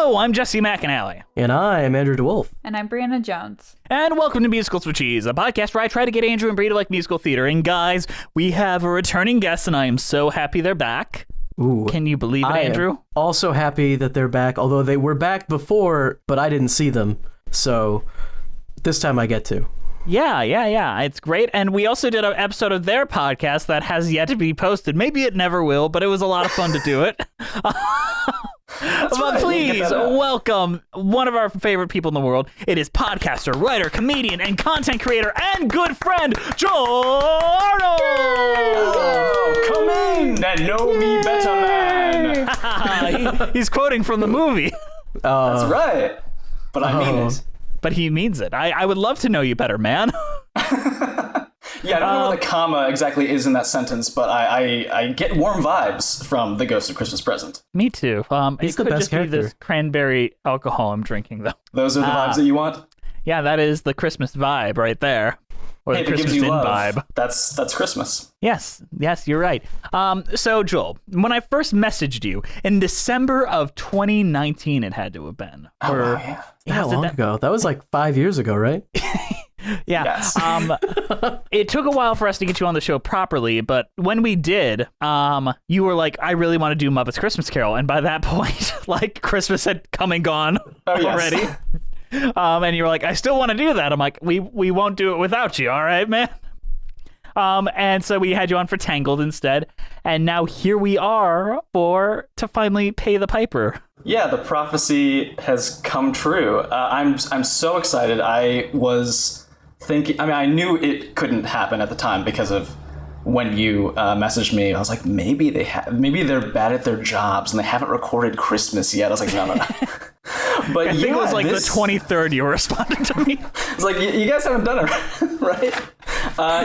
Hello, I'm Jesse McAnally. And I'm Andrew DeWolf. And I'm Brianna Jones. And welcome to Musicals for Cheese, a podcast where I try to get Andrew and Brie to like musical theater. And guys, we have a returning guest, and I am so happy they're back. Ooh, can you believe it, Andrew? Am also happy that they're back, although they were back before, but I didn't see them. So this time I get to. Yeah. It's great. And we also did an episode of their podcast that has yet to be posted. Maybe it never will, but it was a lot of fun to do it. But please welcome one of our favorite people in the world. It is podcaster, writer, comedian, and content creator, and good friend, Joel Arnold! Oh, come in and know me better, man. He's quoting from the movie. That's right. But I mean it. But he means it. I would love to know you better, man. Yeah, I don't know what the comma exactly is in that sentence, but I get warm vibes from The Ghost of Christmas Present. Me too. He's it the could best just character. be this cranberry alcohol I'm drinking, though. Those are the vibes that you want? Yeah, that is the Christmas vibe right there. Or Hey, the if it Christmas gives you in love, vibe. that's Christmas. Yes, you're right. So, Joel, when I first messaged you in December of 2019, it had to have been. Oh, wow, yeah. Yeah, long ago. That was like 5 years ago, right? Yeah. Yes. It took a while for us to get you on the show properly, but when we did, you were like, I really want to do Muppet's Christmas Carol. And by that point, like, Christmas had come and gone already. And you were like, I still want to do that. I'm like, we won't do it without you. All right, man. And so we had you on for Tangled instead. And now here we are to finally pay the piper. Yeah, the prophecy has come true. I'm so excited. I was thinking, I knew it couldn't happen at the time because of when you messaged me. I was like, maybe they're bad at their jobs and they haven't recorded Christmas yet. I was like, no. But I think it was like the 23rd you were responding to me. It's like, you guys haven't done it, right?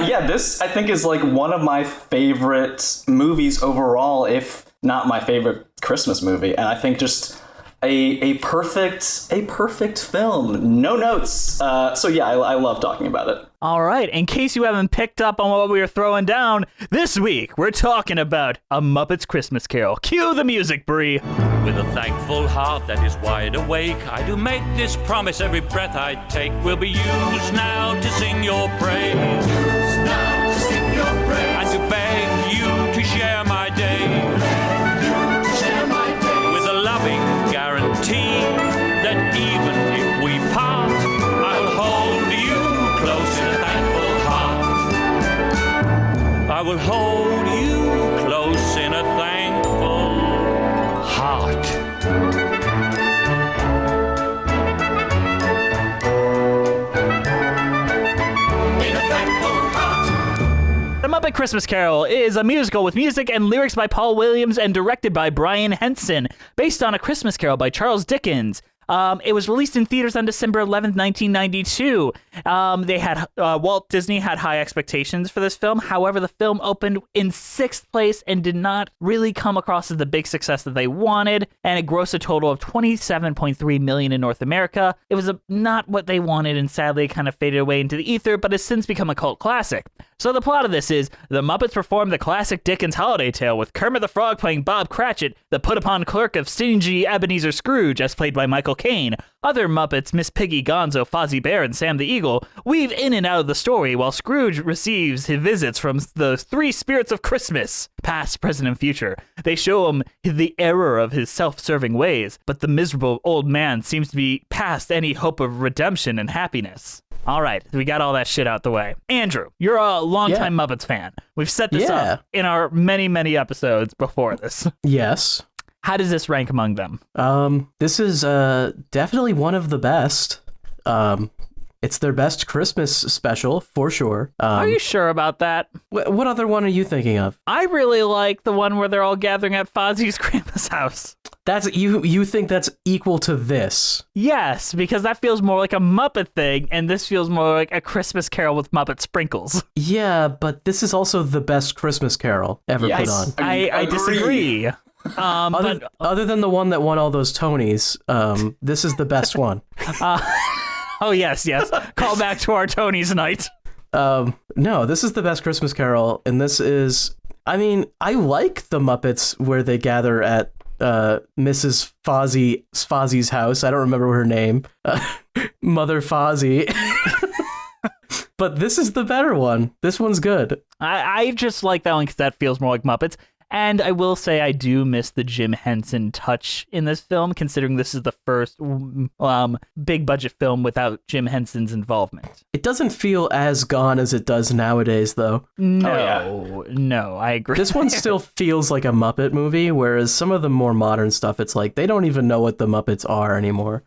Yeah, this I think is like one of my favorite movies overall, if not my favorite Christmas movie. And I think just a perfect film. No notes. So yeah, I love talking about it. All right. In case you haven't picked up on what we were throwing down, this week we're talking about A Muppet's Christmas Carol. Cue the music, Brie. With a thankful heart that is wide awake, I do make this promise every breath I take will be used now to sing your praise. And to beg you to share my day. With a loving guarantee that even if we part, I'll hold you close in a thankful heart. I will hold you close in a thankful heart. In a thankful heart. The Muppet Christmas Carol is a musical with music and lyrics by Paul Williams and directed by Brian Henson, based on A Christmas Carol by Charles Dickens. It was released in theaters on December 11th, 1992. Walt Disney had high expectations for this film. However, the film opened in 6th place and did not really come across as the big success that they wanted. And it grossed a total of $27.3 million in North America. It was not what they wanted, and sadly, it kind of faded away into the ether, but has since become a cult classic. So the plot of this is the Muppets perform the classic Dickens holiday tale, with Kermit the Frog playing Bob Cratchit, the put-upon clerk of stingy Ebenezer Scrooge, as played by Michael Caine. Other Muppets, Miss Piggy, Gonzo, Fozzie Bear, and Sam the Eagle, weave in and out of the story, while Scrooge receives his visits from the three spirits of Christmas, past, present, and future. They show him the error of his self-serving ways, but the miserable old man seems to be past any hope of redemption and happiness. All right, we got all that shit out the way. Andrew, you're a longtime Muppets fan. We've set this up in our many, many episodes before this. Yes. How does this rank among them? This is definitely one of the best. It's their best Christmas special, for sure. Are you sure about that? What other one are you thinking of? I really like the one where they're all gathering at Fozzie's grandma's house. That's you think that's equal to this? Yes, because that feels more like a Muppet thing, and this feels more like a Christmas Carol with Muppet sprinkles. Yeah, but this is also the best Christmas Carol ever put on. I disagree. Other than the one that won all those Tonys, this is the best one. Oh, yes. Call back to our Tonys night. No, this is the best Christmas Carol, and this is... I mean, I like the Muppets where they gather at Mrs. Fozzie's house. I don't remember her name. Mother Fozzie. But this is the better one. This one's good. I just like that one because that feels more like Muppets. And I will say I do miss the Jim Henson touch in this film, considering this is the first big budget film without Jim Henson's involvement. It doesn't feel as gone as it does nowadays, though. No, I agree. This one still feels like a Muppet movie, whereas some of the more modern stuff, it's like they don't even know what the Muppets are anymore.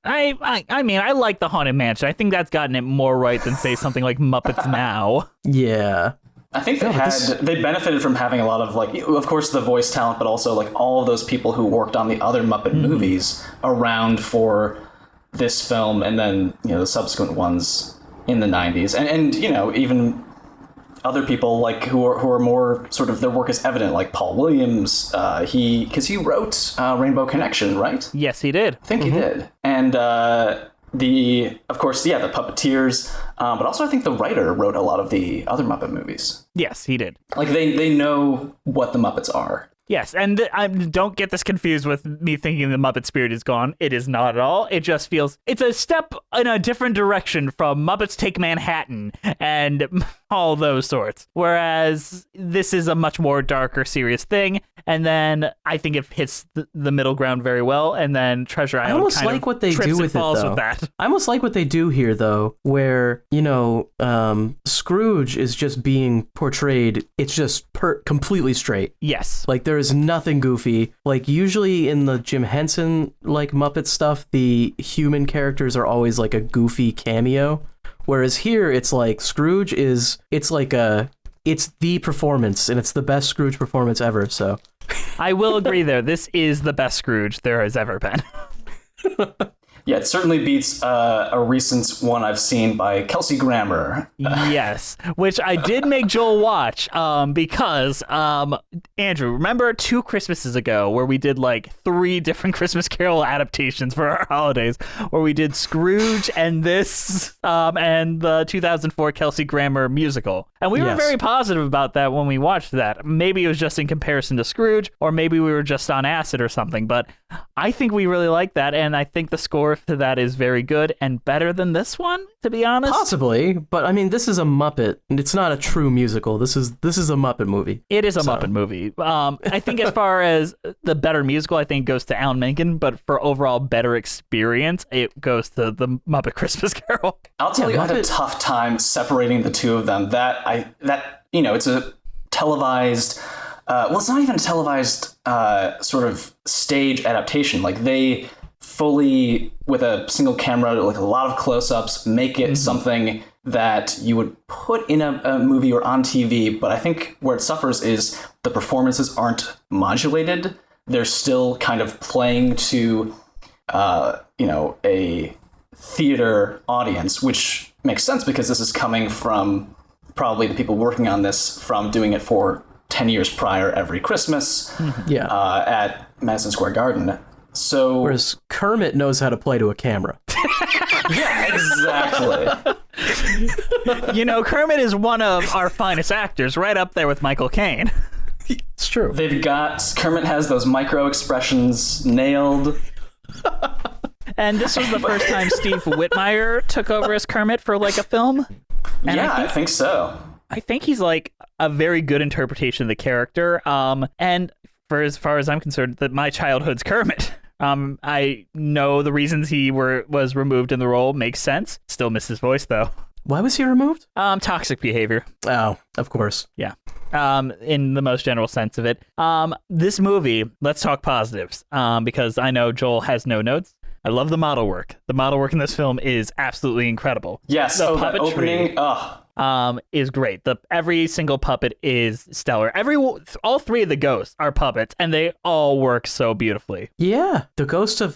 I mean, I like the Haunted Mansion. I think that's gotten it more right than, say, something like Muppets Now. Yeah. I think they benefited from having a lot of, like, of course, the voice talent, but also, like, all of those people who worked on the other Muppet movies around for this film and then, the subsequent ones in the 90s. And even other people, like, who are more sort of, their work is evident, like Paul Williams, because he wrote Rainbow Connection, right? Yes, he did. I think he did. And the puppeteers, but also I think the writer wrote a lot of the other Muppet movies. Yes, he did. Like, they know what the Muppets are. Yes, and don't get this confused with me thinking the Muppet spirit is gone. It is not at all. It just feels it's a step in a different direction from Muppets Take Manhattan and all those sorts. Whereas this is a much more darker, serious thing. And then I think it hits the middle ground very well. And then Treasure Island I almost like what they do with it, though. With that. I almost like what they do here, though, where, Scrooge is just being portrayed. It's just completely straight. Yes. Like, there is nothing goofy. Like, usually in the Jim Henson, like, Muppet stuff, the human characters are always, like, a goofy cameo. Whereas here, it's like Scrooge it's the performance, and it's the best Scrooge performance ever, so. I will agree there. This is the best Scrooge there has ever been. Yeah, it certainly beats a recent one I've seen by Kelsey Grammer. Yes, which I did make Joel watch because, Andrew, remember 2 Christmases ago where we did like 3 different Christmas Carol adaptations for our holidays, where we did Scrooge and this and the 2004 Kelsey Grammer musical. And we were very positive about that when we watched that. Maybe it was just in comparison to Scrooge, or maybe we were just on acid or something, but I think we really like that, and I think the score to that is very good and better than this one, to be honest. Possibly, but I mean, this is a Muppet, and it's not a true musical. This is a Muppet movie. It is a Muppet movie. I think as far as the better musical, I think goes to Alan Menken, but for overall better experience, it goes to the Muppet Christmas Carol. I'll tell you, I had a tough time separating the two of them. It's a televised. It's not even a televised sort of stage adaptation. Like, they fully, with a single camera, like a lot of close-ups, make it something that you would put in a movie or on TV. But I think where it suffers is the performances aren't modulated. They're still kind of playing to, a theater audience, which makes sense because this is coming from probably the people working on this from doing it for 10 years prior every Christmas at Madison Square Garden. So, whereas Kermit knows how to play to a camera. Yeah, exactly. Kermit is one of our finest actors, right up there with Michael Caine. It's true. Kermit has those micro expressions nailed. And this was the first time Steve Whitmire took over as Kermit for like a film. And I think so. I think he's like a very good interpretation of the character. And for as far as I'm concerned, that my childhood's Kermit. I know the reasons he was removed in the role makes sense. Still miss his voice though. Why was he removed? Toxic behavior. Oh, of course. Yeah. In the most general sense of it. This movie, let's talk positives. Because I know Joel has no notes. I love the model work. The model work in this film is absolutely incredible. Yes, that opening. Is great. Every single puppet is stellar. All 3 of the ghosts are puppets, and they all work so beautifully. Yeah, the ghost of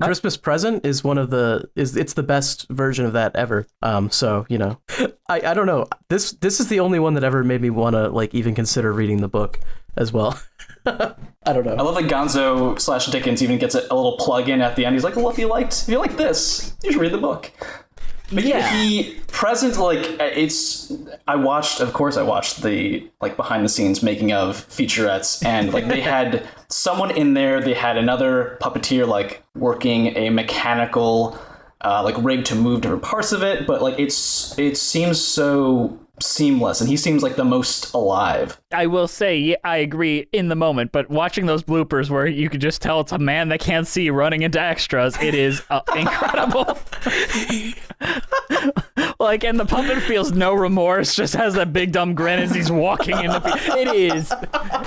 Christmas Present is it's the best version of that ever. So I don't know. This is the only one that ever made me want to like even consider reading the book as well. I don't know. I love that Gonzo / Dickens even gets a little plug in at the end. He's like, well, if you like this, you should read the book. The present, I watched the behind the scenes making of featurettes, and they had someone in there. They had another puppeteer working a mechanical rig to move different parts of it, but it seems so seamless, and he seems like the most alive. I will say, yeah, I agree in the moment, but watching those bloopers where you could just tell it's a man that can't see running into extras, it is incredible. And the puppet feels no remorse, just has that big dumb grin as he's walking in it is.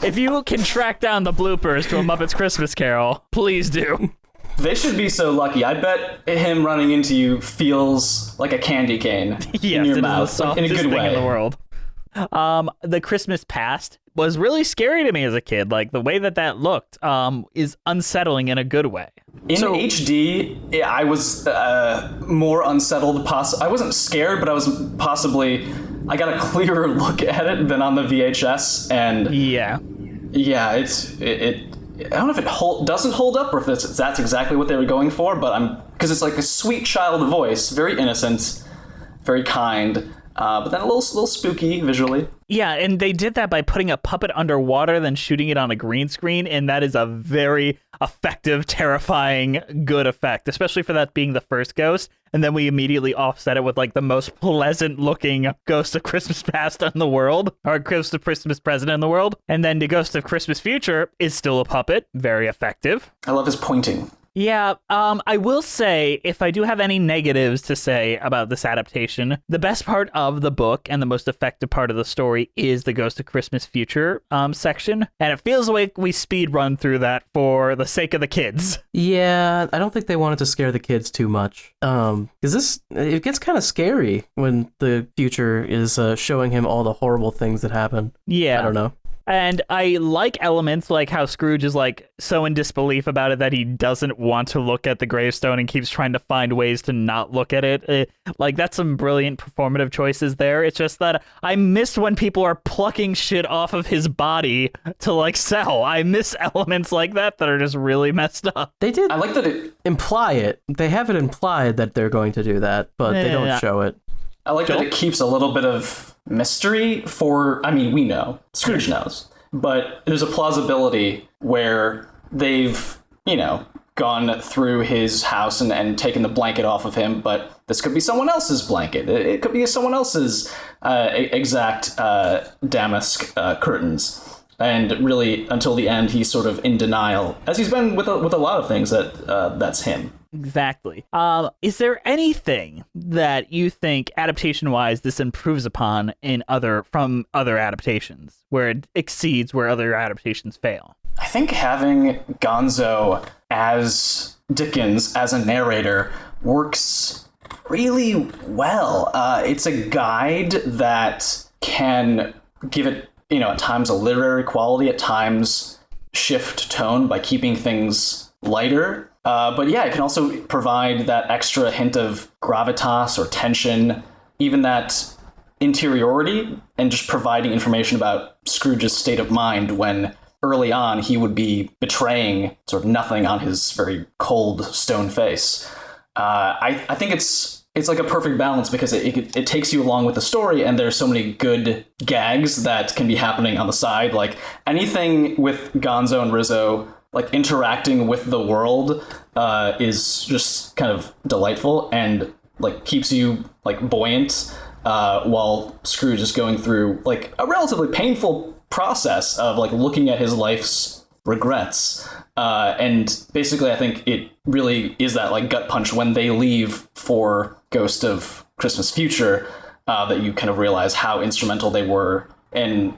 If you can track down the bloopers to a Muppet's Christmas Carol, please do. They should be so lucky. I bet him running into you feels like a candy cane in your mouth, in a good way. In the world. The Christmas Past was really scary to me as a kid. The way that looked is unsettling in a good way. In HD, I was more unsettled. I wasn't scared, but I was I got a clearer look at it than on the VHS. And yeah, I don't know if it doesn't hold up or if that's exactly what they were going for, but because it's a sweet child voice, very innocent, very kind, but then a little spooky visually. Yeah, and they did that by putting a puppet underwater, then shooting it on a green screen, and that is a very effective, terrifying, good effect, especially for that being the first ghost. And then we immediately offset it with the most pleasant looking Ghost of Christmas Past in the world, or Ghost of Christmas Present in the world. And then the Ghost of Christmas Future is still a puppet, very effective. I love his pointing. Yeah, I will say, if I do have any negatives to say about this adaptation, the best part of the book and the most effective part of the story is the Ghost of Christmas Future section. And it feels like we speed run through that for the sake of the kids. Yeah, I don't think they wanted to scare the kids too much. Because it gets kind of scary when the future is showing him all the horrible things that happen. Yeah. I don't know. And I like elements like how Scrooge is so in disbelief about it that he doesn't want to look at the gravestone and keeps trying to find ways to not look at it. That's some brilliant performative choices there. It's just that I miss when people are plucking shit off of his body to sell. I miss elements like that are just really messed up. They did. I like that it imply it. They have it implied that they're going to do that, but they don't show it. I like that it keeps a little bit of mystery we know. Scrooge knows. But there's a plausibility where they've, gone through his house and taken the blanket off of him, but this could be someone else's blanket. It could be someone else's exact damask curtains. And really, until the end, he's sort of in denial, as he's been with a lot of things that's him. Exactly. Is there anything that you think, adaptation-wise, this improves upon from other adaptations, where it exceeds where other adaptations fail? I think having Gonzo as Dickens, as a narrator, works really well. It's a guide that can give it, at times a literary quality, at times shift tone by keeping things lighter. But yeah, it can also provide that extra hint of gravitas or tension, even that interiority, and just providing information about Scrooge's state of mind when early on he would be betraying sort of nothing on his very cold stone face. I think it's a perfect balance because it takes you along with the story, and there's so many good gags that can be happening on the side. Anything with Gonzo and Rizzo interacting with the world is just kind of delightful and keeps you buoyant while Scrooge is going through a relatively painful process of looking at his life's regrets. And basically I think it really is that gut punch when they leave for Ghost of Christmas Future that you kind of realize how instrumental they were in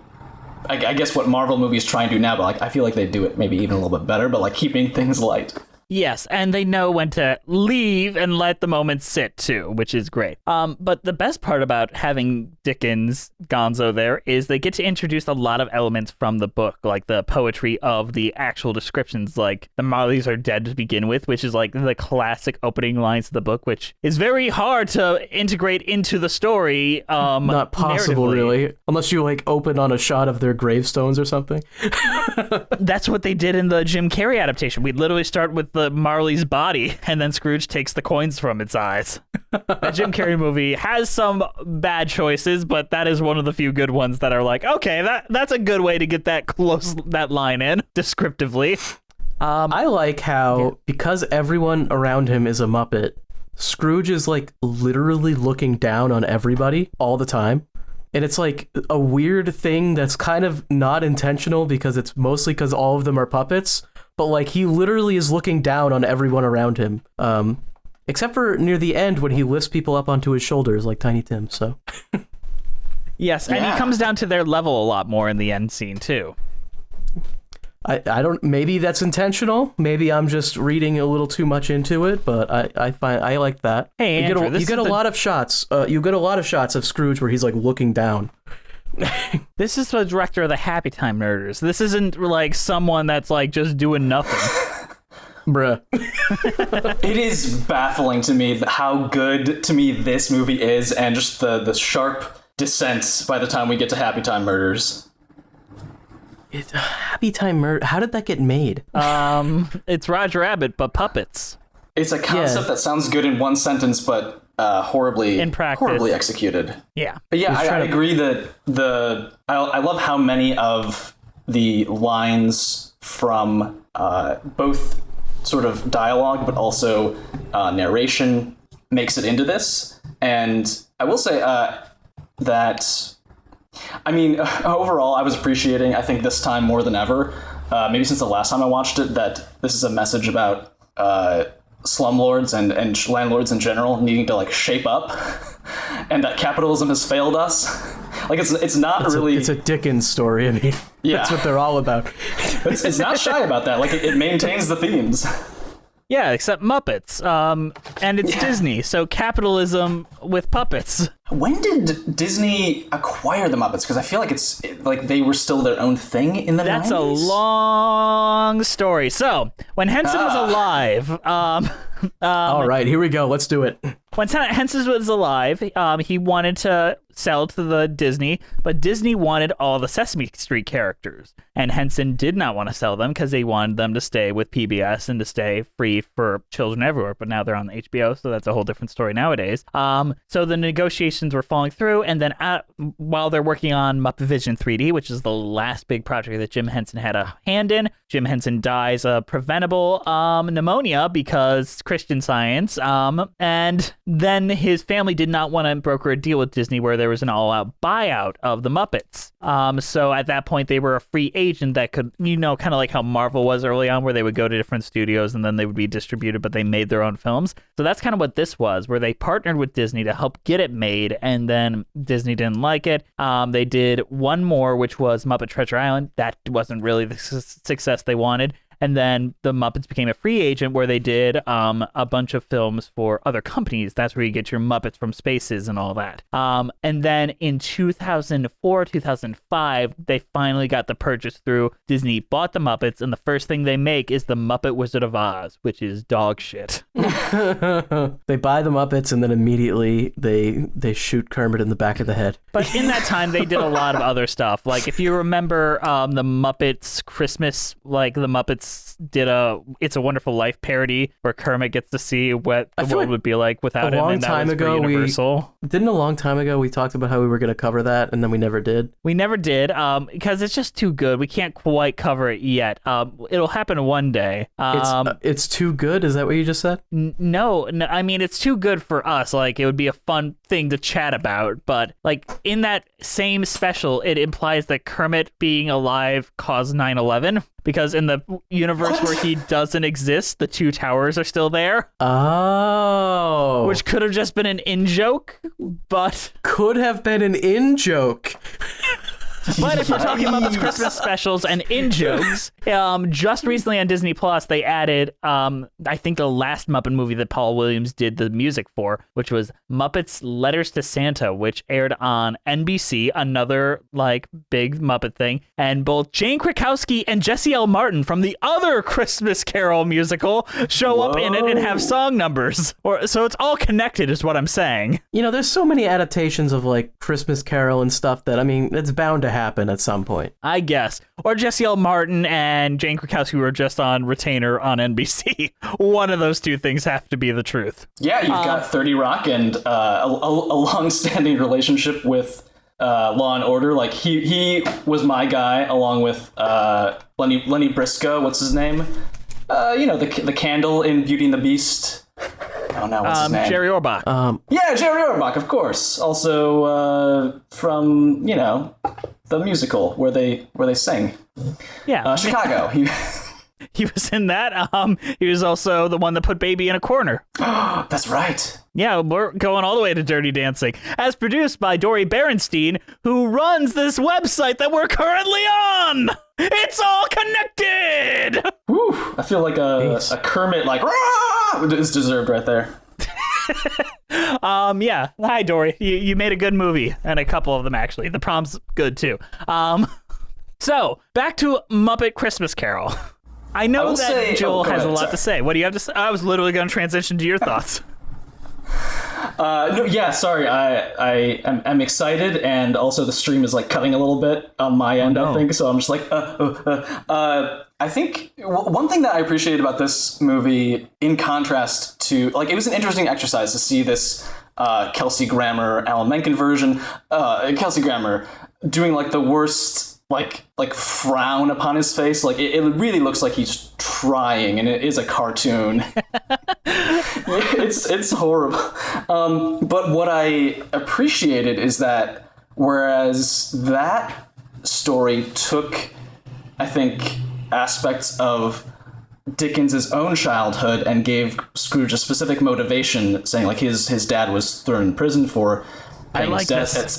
I guess what Marvel movies try and do now, but I feel like they do it maybe even a little bit better, but keeping things light. Yes, and they know when to leave and let the moment sit too, which is great. But the best part about having Dickens Gonzo there is they get to introduce a lot of elements from the book, like the poetry of the actual descriptions, like the Marleys are dead to begin with, which is the classic opening lines of the book, which is very hard to integrate into the story. Not possible, really, unless you open on a shot of their gravestones or something. That's what they did in the Jim Carrey adaptation. We'd literally start with the Marley's body, and then Scrooge takes the coins from its eyes. The Jim Carrey movie has some bad choices, but that is one of the few good ones that are like, okay, that's a good way to get that line in descriptively. I like how, because everyone around him is a Muppet, Scrooge is like literally looking down on everybody all the time. And it's like a weird thing that's kind of not intentional because it's mostly because all of them are puppets. But like he literally is looking down on everyone around him. Except for near the end when he lifts people up onto his shoulders like Tiny Tim. So yes, and he comes down to their level a lot more in the end scene too. I don't, maybe that's intentional. Maybe I'm just reading a little too much into it, but I like that. Hey, Andrew, you get a lot of shots. You get a lot of shots of Scrooge where he's like looking down. This is the director of the Happy Time Murders. This isn't like someone that's like just doing nothing. Bruh. It is baffling to me how good to me this movie is, and just the sharp descent by the time we get to Happy Time Murders. It's Happy Time Murder. How did that get made? It's Roger Rabbit, but puppets. It's a concept that sounds good in one sentence, but horribly in practice, horribly executed. Yeah, but yeah, I agree that I love how many of the lines from both sort of dialogue, but also narration makes it into this. And I will say that. I mean, overall, I was appreciating, I think this time more than ever, maybe since the last time I watched it, that this is a message about slumlords and landlords in general needing to like shape up, and that capitalism has failed us. Like it's not really... It's a Dickens story. I mean, that's what they're all about. It's not shy about that. Like it maintains the themes. Yeah, except Muppets. And it's Disney, so capitalism with puppets. When did Disney acquire the Muppets? Because I feel like it's like they were still their own thing in the 90s. That's a long story. So, when Henson was alive... all right, here we go. Let's do it. When Henson was alive, he wanted to sell to the Disney, but Disney wanted all the Sesame Street characters. And Henson did not want to sell them because they wanted them to stay with PBS and to stay free for children everywhere. But now they're on the HBO, so that's a whole different story nowadays. So the negotiations were falling through, and then while they're working on Muppet Vision 3D, which is the last big project that Jim Henson had a hand in, Jim Henson dies of preventable pneumonia because Christian Science, and then his family did not want to broker a deal with Disney where there was an all-out buyout of the Muppets. So at that point, they were a free agent that could, kind of like how Marvel was early on, where they would go to different studios and then they would be distributed, but they made their own films. So that's kind of what this was, where they partnered with Disney to help get it made, and then Disney didn't like it. They did one more, which was Muppet Treasure Island. That wasn't really the success they wanted. And then the Muppets became a free agent where they did a bunch of films for other companies. That's where you get your Muppets from Spaces and all that. And then in 2004, 2005, they finally got the purchase through. Disney bought the Muppets, and the first thing they make is the Muppet Wizard of Oz, which is dog shit. They buy the Muppets, and then immediately they shoot Kermit in the back of the head. But in that time, they did a lot of other stuff. Like, if you remember the Muppets Christmas, like the Muppets did a It's a Wonderful Life parody where Kermit gets to see what the world would be like without him, and that was for Universal. Didn't a long time ago we talked about how we were going to cover that, and then we never did? We never did, because it's just too good. We can't quite cover it yet. It'll happen one day. It's too good? Is that what you just said? No, I mean, it's too good for us. Like, it would be a fun thing to chat about, but like in that same special, it implies that Kermit being alive caused 9/11. Because in the universe where he doesn't exist, the two towers are still there. Oh. Which could have just been an in-joke, but... Could have been an in-joke. But if we're talking about the Christmas specials and in-jokes, just recently on Disney Plus, they added, I think, the last Muppet movie that Paul Williams did the music for, which was Muppets Letters to Santa, which aired on NBC, another, like, big Muppet thing. And both Jane Krakowski and Jesse L. Martin from the other Christmas Carol musical show up in it and have song numbers. So it's all connected, is what I'm saying. There's so many adaptations of, like, Christmas Carol and stuff that, I mean, it's bound to happen at some point. I guess. Or Jesse L. Martin and Jane Krakowski were just on retainer on NBC. One of those two things have to be the truth. Yeah, you've got 30 Rock and a long-standing relationship with Law and Order. Like he was my guy, along with Lenny Briscoe. What's his name? The candle in Beauty and the Beast. I don't know what's his name. Jerry Orbach. Yeah, Jerry Orbach, of course. Also from the musical where they sing. Yeah, Chicago. He was in that. He was also the one that put Baby in a Corner. That's right. Yeah, we're going all the way to Dirty Dancing. As produced by Dori Berenstein, who runs this website that we're currently on. It's all connected. Whew, I feel like a Kermit, like, rah! Is deserved right there. Yeah. Hi, Dory. You made a good movie, and a couple of them, actually. The Prom's good, too. So, back to Muppet Christmas Carol. I know that Joel has a lot to say. What do you have to say? I was literally going to transition to your thoughts. No, yeah, sorry. I'm excited, and also the stream is like cutting a little bit on my end, I think. So I'm just like, I think one thing that I appreciated about this movie, in contrast to, like, it was an interesting exercise to see this Kelsey Grammer, Alan Menken version. Kelsey Grammer doing like the worst like frown upon his face. Like it really looks like he's trying, and it is a cartoon. It's horrible. But what I appreciated is that whereas that story took, I think, aspects of Dickens's own childhood and gave Scrooge a specific motivation, saying like his dad was thrown in prison for paying his debts.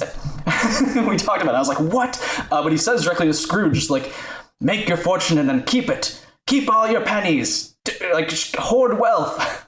We talked about it. I was like, what? But he says directly to Scrooge, just like, make your fortune and then keep it. Keep all your pennies. Like, hoard wealth.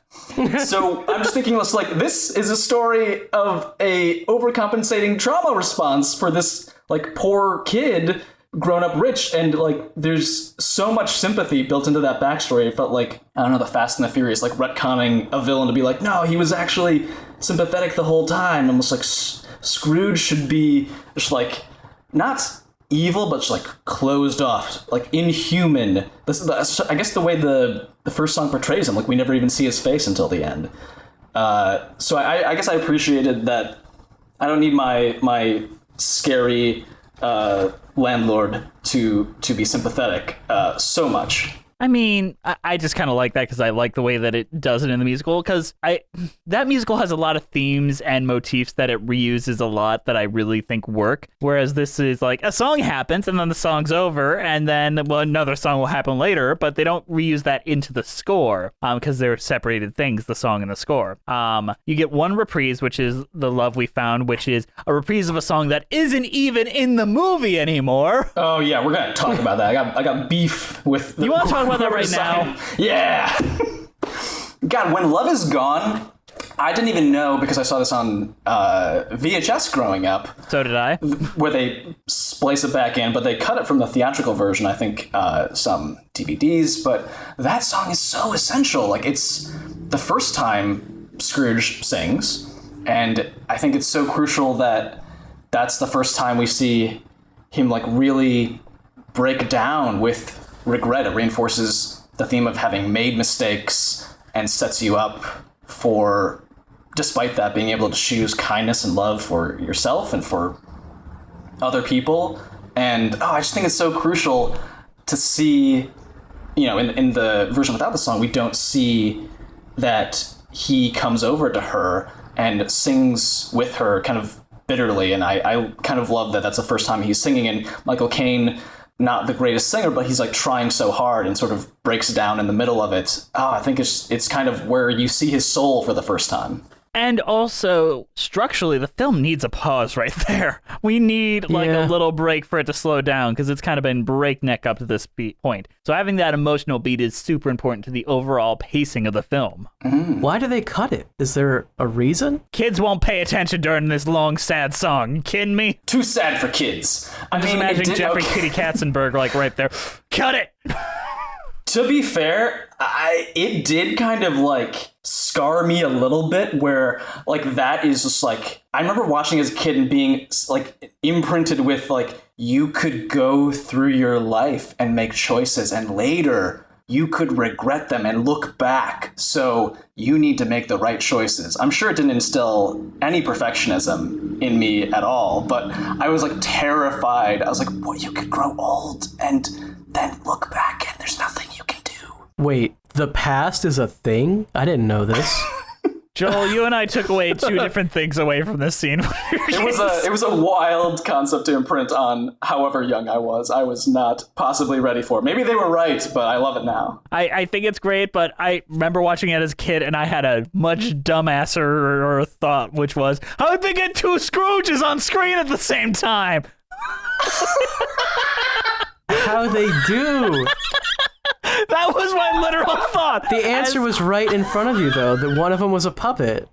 So I'm just thinking, like, this is a story of a overcompensating trauma response for this, like, poor kid grown up rich, and like there's so much sympathy built into that backstory. It felt like, I don't know, the Fast and the Furious, like retconning a villain to be like, no, he was actually sympathetic the whole time. Almost like Scrooge should be just like not evil, but just like closed off, like inhuman. I guess the way the first song portrays him, like we never even see his face until the end. So I guess I appreciated that. I don't need my scary landlord to be sympathetic so much. I mean, I just kind of like that because I like the way that it does it in the musical, because that musical has a lot of themes and motifs that it reuses a lot that I really think work. Whereas this is like a song happens and then the song's over and then another song will happen later, but they don't reuse that into the score because they're separated things, the song and the score. You get one reprise, which is The Love We Found, which is a reprise of a song that isn't even in the movie anymore. Oh yeah, we're gonna talk about that. I got beef with. You want to talk about that right now? Yeah. God, when Love Is Gone, I didn't even know, because I saw this on VHS growing up. So did I. Where they splice it back in, but they cut it from the theatrical version, I think, some DVDs. But that song is so essential. Like, it's the first time Scrooge sings, and I think it's so crucial that that's the first time we see him, like, really break down with regret. It reinforces the theme of having made mistakes and sets you up for, despite that, being able to choose kindness and love for yourself and for other people. And I just think it's so crucial to see, in the version without the song, we don't see that he comes over to her and sings with her kind of bitterly. And I kind of love that that's the first time he's singing. And Michael Caine, not the greatest singer, but he's like trying so hard and sort of breaks down in the middle of it. I think it's kind of where you see his soul for the first time. And also, structurally, the film needs a pause right there. We need a little break for it to slow down, because it's kind of been breakneck up to this point. So having that emotional beat is super important to the overall pacing of the film. Why do they cut it? Is there a reason? Kids won't pay attention during this long, sad song. You kidding me? Too sad for kids. I'm just imagining Jeffrey Kitty Katzenberg right there. Cut it! To be fair, it did kind of like scar me a little bit, where like that is just like, I remember watching as a kid and being like imprinted with like, you could go through your life and make choices, and later you could regret them and look back. So you need to make the right choices. I'm sure it didn't instill any perfectionism in me at all, but I was like terrified. I was like, what, you could grow old and then look back and there's nothing you can do. Wait, the past is a thing? I didn't know this. Joel, you and I took away two different things away from this scene. It was a wild concept to imprint on however young I was. I was not possibly ready for it. Maybe they were right, but I love it now. I think it's great, but I remember watching it as a kid, and I had a much dumbasser thought, which was, how did they get two Scrooges on screen at the same time? How they do? That was my literal thought. The answer was right in front of you, though. That one of them was a puppet.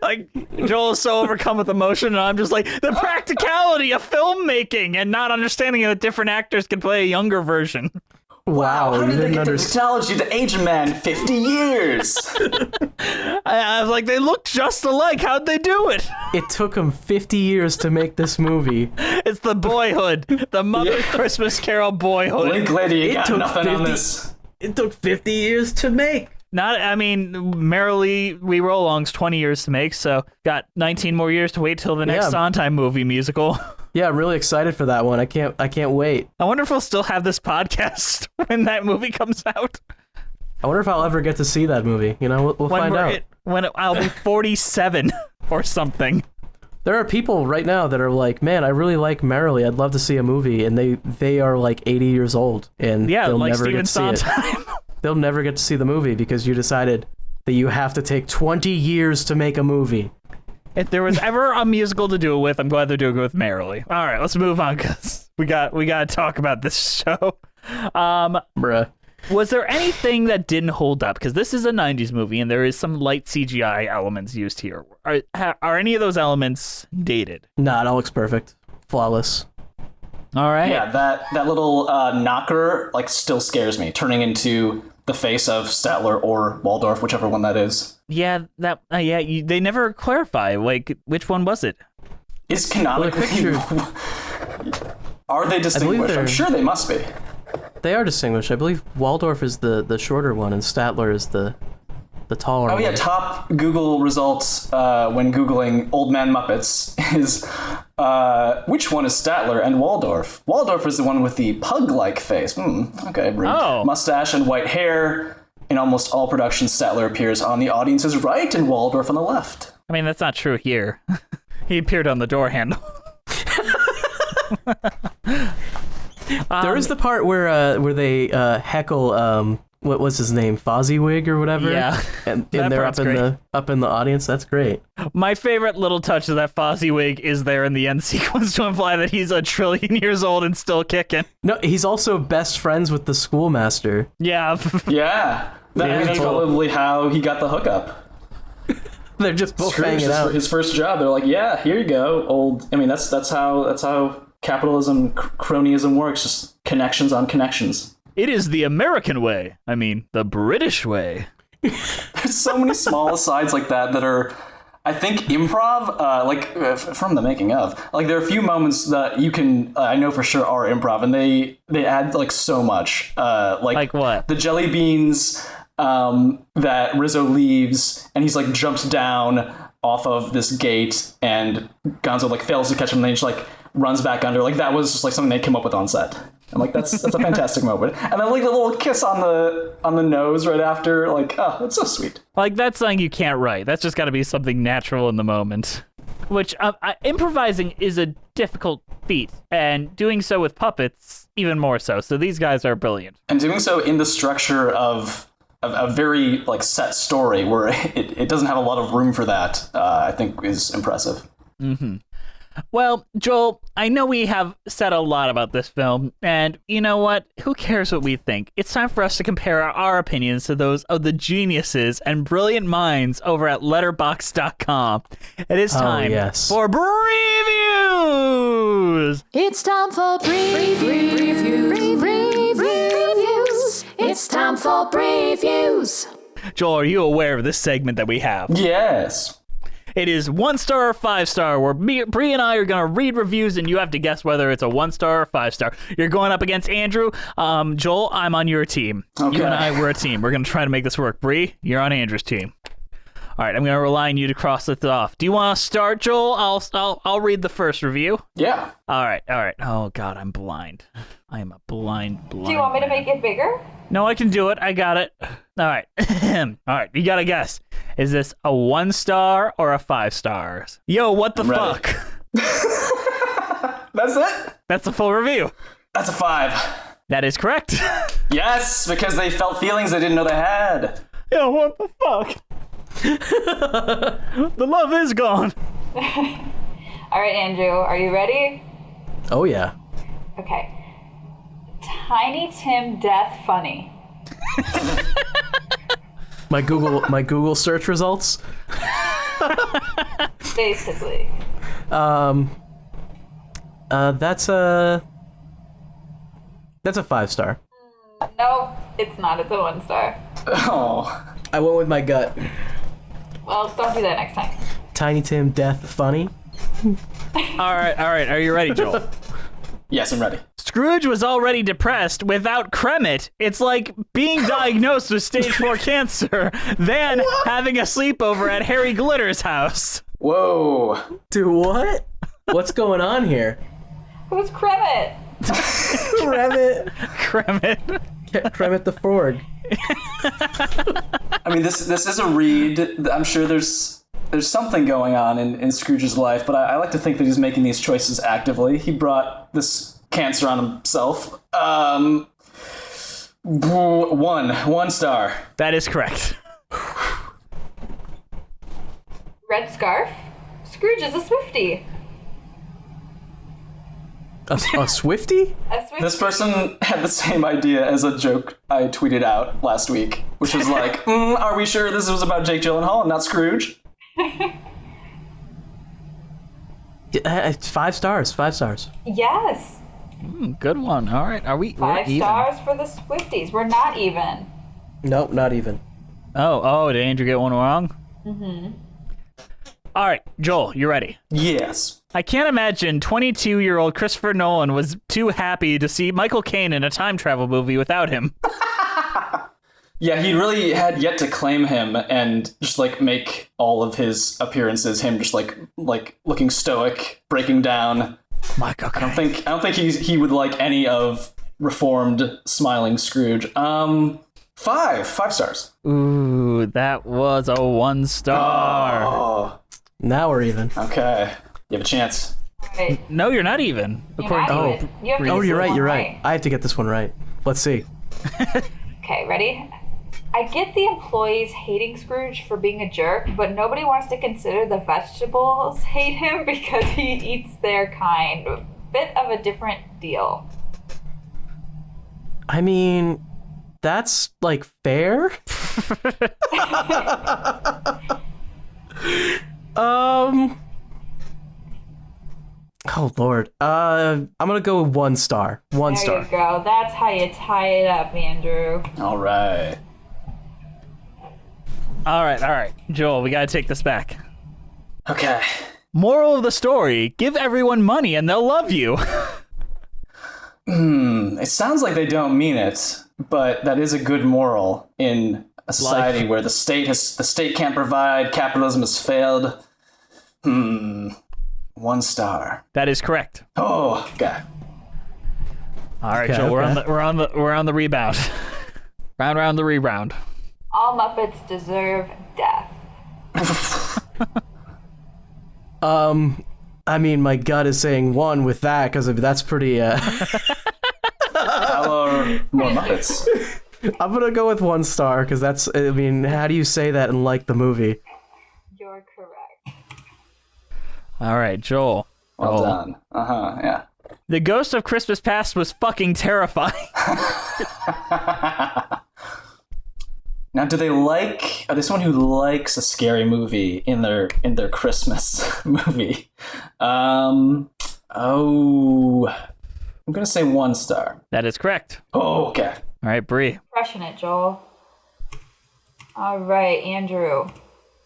Like, Joel is so overcome with emotion, and I'm just like, the practicality of filmmaking and not understanding that different actors can play a younger version. Wow, How you did they didn't get the understand. technology to age a man 50 years? I was like, they look just alike. How'd they do it? It took them 50 years to make this movie. It's the Boyhood, the Muppet Christmas Carol Boyhood. Linklater, you got took nothing on 50 this. It took 50 years to make. Merrily We Roll Along's 20 years to make, so got 19 more years to wait till the next Yeah. Sondheim movie musical. Yeah, I'm really excited for that one. I can't wait. I wonder if we'll still have this podcast when that movie comes out. I wonder if I'll ever get to see that movie. You know, we'll find out. I'll be 47 or something. There are people right now that are like, man, I really like Merrily. I'd love to see a movie, and they are like 80 years old, and Yeah, they'll like never Steven get to see it. Sondheim. They'll never get to see the movie because you decided that you have to take 20 years to make a movie. If there was ever a musical to do it with, I'm glad they're doing it with Merrily. All right, let's move on, because we got to talk about this show. Bruh. Was there anything that didn't hold up? Because this is a 90s movie, and there is some light CGI elements used here. Are any of those elements dated? Nah, it all looks perfect. Flawless. All right. Yeah, that little knocker like still scares me, turning into the face of Statler or Waldorf, whichever one that is. Yeah, they never clarify, like, which one was it? Is canonically... Are they distinguished? they're- I'm sure they must be. They are distinguished. I believe Waldorf is the shorter one, and Statler is the taller Oh one. yeah, top Google results when Googling Old Man Muppets is which one is Statler and Waldorf? Waldorf is the one with the pug-like face. Okay, rude. Oh. Mustache and white hair. In almost all productions, Statler appears on the audience's right and Waldorf on the left. I mean, that's not true here. He appeared on the door handle. There is the part where they heckle what was his name, Fozziwig or whatever. Yeah, and that they're part's up in the audience. That's great. My favorite little touch is that Fozziwig is there in the end sequence to imply that he's a trillion years old and still kicking. No, he's also best friends with the schoolmaster. Yeah. Yeah, that's probably how he got the hookup. They're just both Scrooge, hanging out. his first job. They're like, yeah, here you go, old. I mean, that's how capitalism, cronyism works. Just connections on connections. It is the American way. I mean, the British way. There's so many small asides like that are, I think, improv. From the making of, like there are a few moments that you can, I know for sure are improv, and they add like so much. Like what? The jelly beans that Rizzo leaves, and he's like jumps down off of this gate, and Gonzo like fails to catch him, and then he just like runs back under. Like that was just like something they came up with on set. I'm like, that's a fantastic moment. And then like the little kiss on the nose right after, like, oh, that's so sweet. Like, that's something you can't write. That's just got to be something natural in the moment. Which, improvising is a difficult feat, and doing so with puppets, even more so. So these guys are brilliant. And doing so in the structure of a very like set story where it doesn't have a lot of room for that, I think is impressive. Mm-hmm. Well, Joel, I know we have said a lot about this film, and you know what? Who cares what we think? It's time for us to compare our opinions to those of the geniuses and brilliant minds over at Letterboxd.com. It is time for previews! It's time for previews. It's time for previews. Joel, are you aware of this segment that we have? Yes. It is 1 star or 5 star, where Bree and I are going to read reviews, and you have to guess whether it's a 1 star or 5 star. You're going up against Andrew. Joel, I'm on your team. Okay. You and I, we're a team. We're going to try to make this work. Bree, you're on Andrew's team. All right, I'm going to rely on you to cross it off. Do you want to start, Joel? I'll read the first review. Yeah. All right. Oh, God, I'm blind. I am a blind. Do you want me to make it bigger? No, I can do it. I got it. All right. All right, you got to guess. Is this a 1 star or a 5 stars? Yo, what the fuck? That's it? That's the full review. That's a 5. That is correct. Yes, because they felt feelings they didn't know they had. Yo, what the fuck? The love is gone. All right, Andrew, are you ready? Oh yeah. Okay. Tiny Tim death funny. My Google search results. Basically. That's a 5 star. Nope, it's not. It's a 1 star. Oh. I went with my gut. Well, don't do that next time. Tiny Tim death funny. All right. Are you ready, Joel? Yes, I'm ready. Scrooge was already depressed without Kremet. It's like being diagnosed with stage 4 cancer, then having a sleepover at Harry Glitter's house. Whoa. Dude, what? What's going on here? Who's Kremet? Kremet. Kremet the Frog. I mean, this is a read. I'm sure there's something going on in Scrooge's life, but I like to think that he's making these choices actively. He brought this cancer on himself. 1 star. That is correct. Red scarf? Scrooge is a Swiftie. A Swiftie? A Swiftie. This person had the same idea as a joke I tweeted out last week, which was like, are we sure this was about Jake Gyllenhaal and not Scrooge? 5 stars. 5 stars. Yes. Good one. All right. Are we? 5 stars for the Swifties. We're not even. Nope, not even. Oh, did Andrew get one wrong? Mm-hmm. All right, Joel, you ready? Yes. I can't imagine 22-year-old Christopher Nolan was too happy to see Michael Caine in a time travel movie without him. Yeah, he really had yet to claim him and just like make all of his appearances him just like looking stoic, breaking down. Michael Caine. I don't think he would like any of reformed smiling Scrooge. 5 stars. Ooh, that was a 1 star. Oh, Now we're even. okay. You have a chance. Right. No, you're not even. You're not even. You have to Oh, get you're this right. one You're right. I have to get this one right. Let's see. Okay, ready? I get the employees hating Scrooge for being a jerk, but nobody wants to consider the vegetables hate him because he eats their kind. Bit of a different deal. I mean, that's like fair. Oh Lord. I'm gonna go with 1 star. 1 There star. you go. That's how you tie it up, Andrew. All right. All right. Joel, we gotta take this back. Okay. Moral of the story, give everyone money and they'll love you. It sounds like they don't mean it, but that is a good moral in a society where the state can't provide, capitalism has failed. 1 star. That is correct. Oh, okay. All right, Okay, Joel, okay. we're on the rebound. round the rebound. All Muppets deserve death. I mean, my gut is saying 1 with that because that's pretty. Hello, more Muppets. I'm gonna go with 1 star because that's. I mean, how do you say that and like the movie? You're correct. All right, Joel. Well done. Yeah. The Ghost of Christmas Past was fucking terrifying. Now, are they someone who likes a scary movie in their Christmas movie? I'm gonna say 1 star. That is correct. Oh, okay. All right, Bree. Crushing it, Joel. All right, Andrew.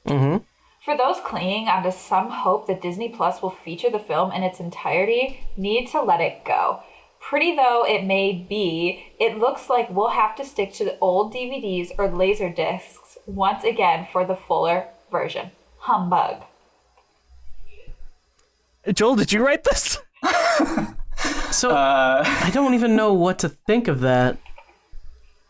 Mm-hmm. For those clinging onto some hope that Disney Plus will feature the film in its entirety, need to let it go. Pretty though it may be, it looks like we'll have to stick to the old DVDs or Laserdiscs once again for the fuller version. Humbug. Joel, did you write this? So I don't even know what to think of that.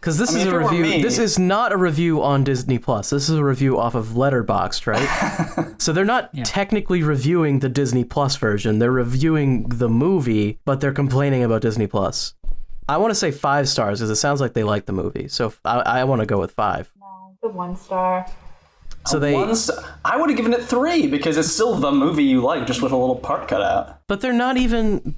Because this is a review. This is not a review on Disney Plus. This is a review off of Letterboxd, right? So they're not technically reviewing the Disney Plus version. They're reviewing the movie, but they're complaining about Disney Plus. I want to say 5 stars because it sounds like they like the movie. So I want to go with 5. No, the 1 star. So I would have given it 3 because it's still the movie you like, just with a little part cut out. But they're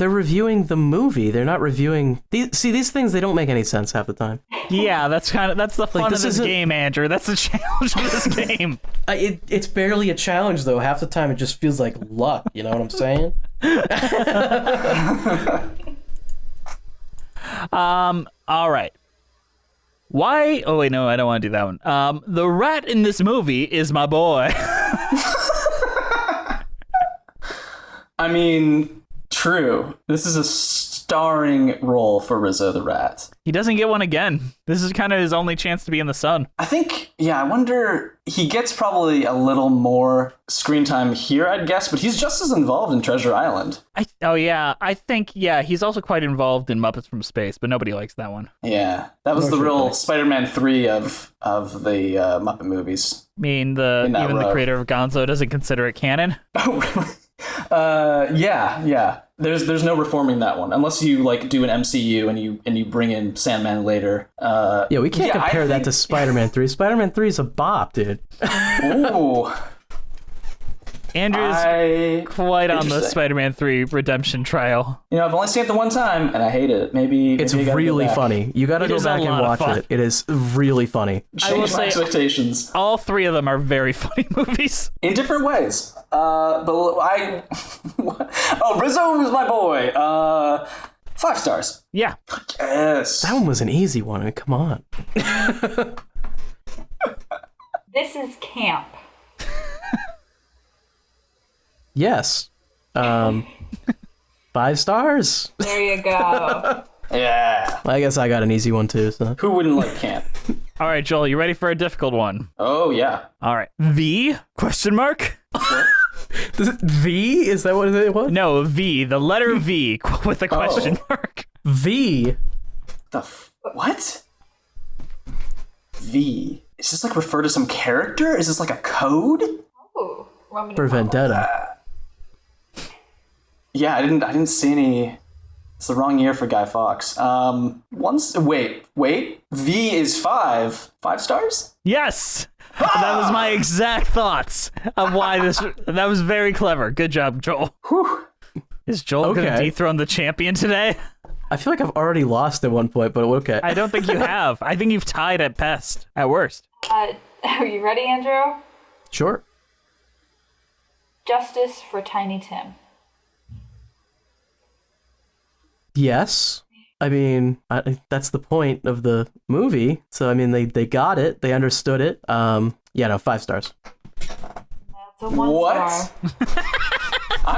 reviewing the movie. They're not reviewing these things. They don't make any sense half the time. Yeah, that's the fun of this game, Andrew. That's the challenge of this game. It's barely a challenge though. Half the time it just feels like luck. You know what I'm saying? All right. Why? Oh, wait, no, I don't want to do that one. The rat in this movie is my boy. I mean, true. This is a starring role for Rizzo the Rat. He doesn't get one again. This is kind of his only chance to be in the sun. I think, I wonder, he gets probably a little more screen time here, I'd guess, but he's just as involved in Treasure Island. I think he's also quite involved in Muppets from Space, but nobody likes that one. Yeah, that was the real Spider-Man 3 of the Muppet movies. I mean, the creator of Gonzo doesn't consider it canon. Oh, really? Yeah. There's no reforming that one unless you do an MCU and you bring in Sandman later. We can't compare that to Spider-Man 3. Spider-Man 3 is a bop, dude. Ooh. Andrew's quite on the Spider-Man 3 redemption trial. I've only seen it the one time and I hate it. Maybe it's really funny. You got to go back and watch it. It is really funny. I will say expectations. All 3 of them are very funny movies in different ways. Rizzo was my boy. 5 stars. Yeah. Yes. That one was an easy one. I mean, come on. This is camp. Yes. 5 stars. There you go. Yeah. I guess I got an easy one too. So. Who wouldn't like camp? All right, Joel, you ready for a difficult one? Oh, yeah. All right. V? Question mark? V? Is that what it was? No, V. The letter V with a question mark. V? What? V. Is this refer to some character? Is this a code? Ooh, for Vendetta. Yeah, I didn't see any. It's the wrong year for Guy Fawkes. Wait. V is 5. 5 stars? Yes. That was my exact thoughts of why this. That was very clever. Good job, Joel. Whew. Is Joel going to dethrone the champion today? I feel like I've already lost at one point, but okay. I don't think you have. I think you've tied at best, at worst. Are you ready, Andrew? Sure. Justice for Tiny Tim. Yes. I mean, that's the point of the movie. So, I mean, they got it. They understood it. 5 stars. That's a 1 star.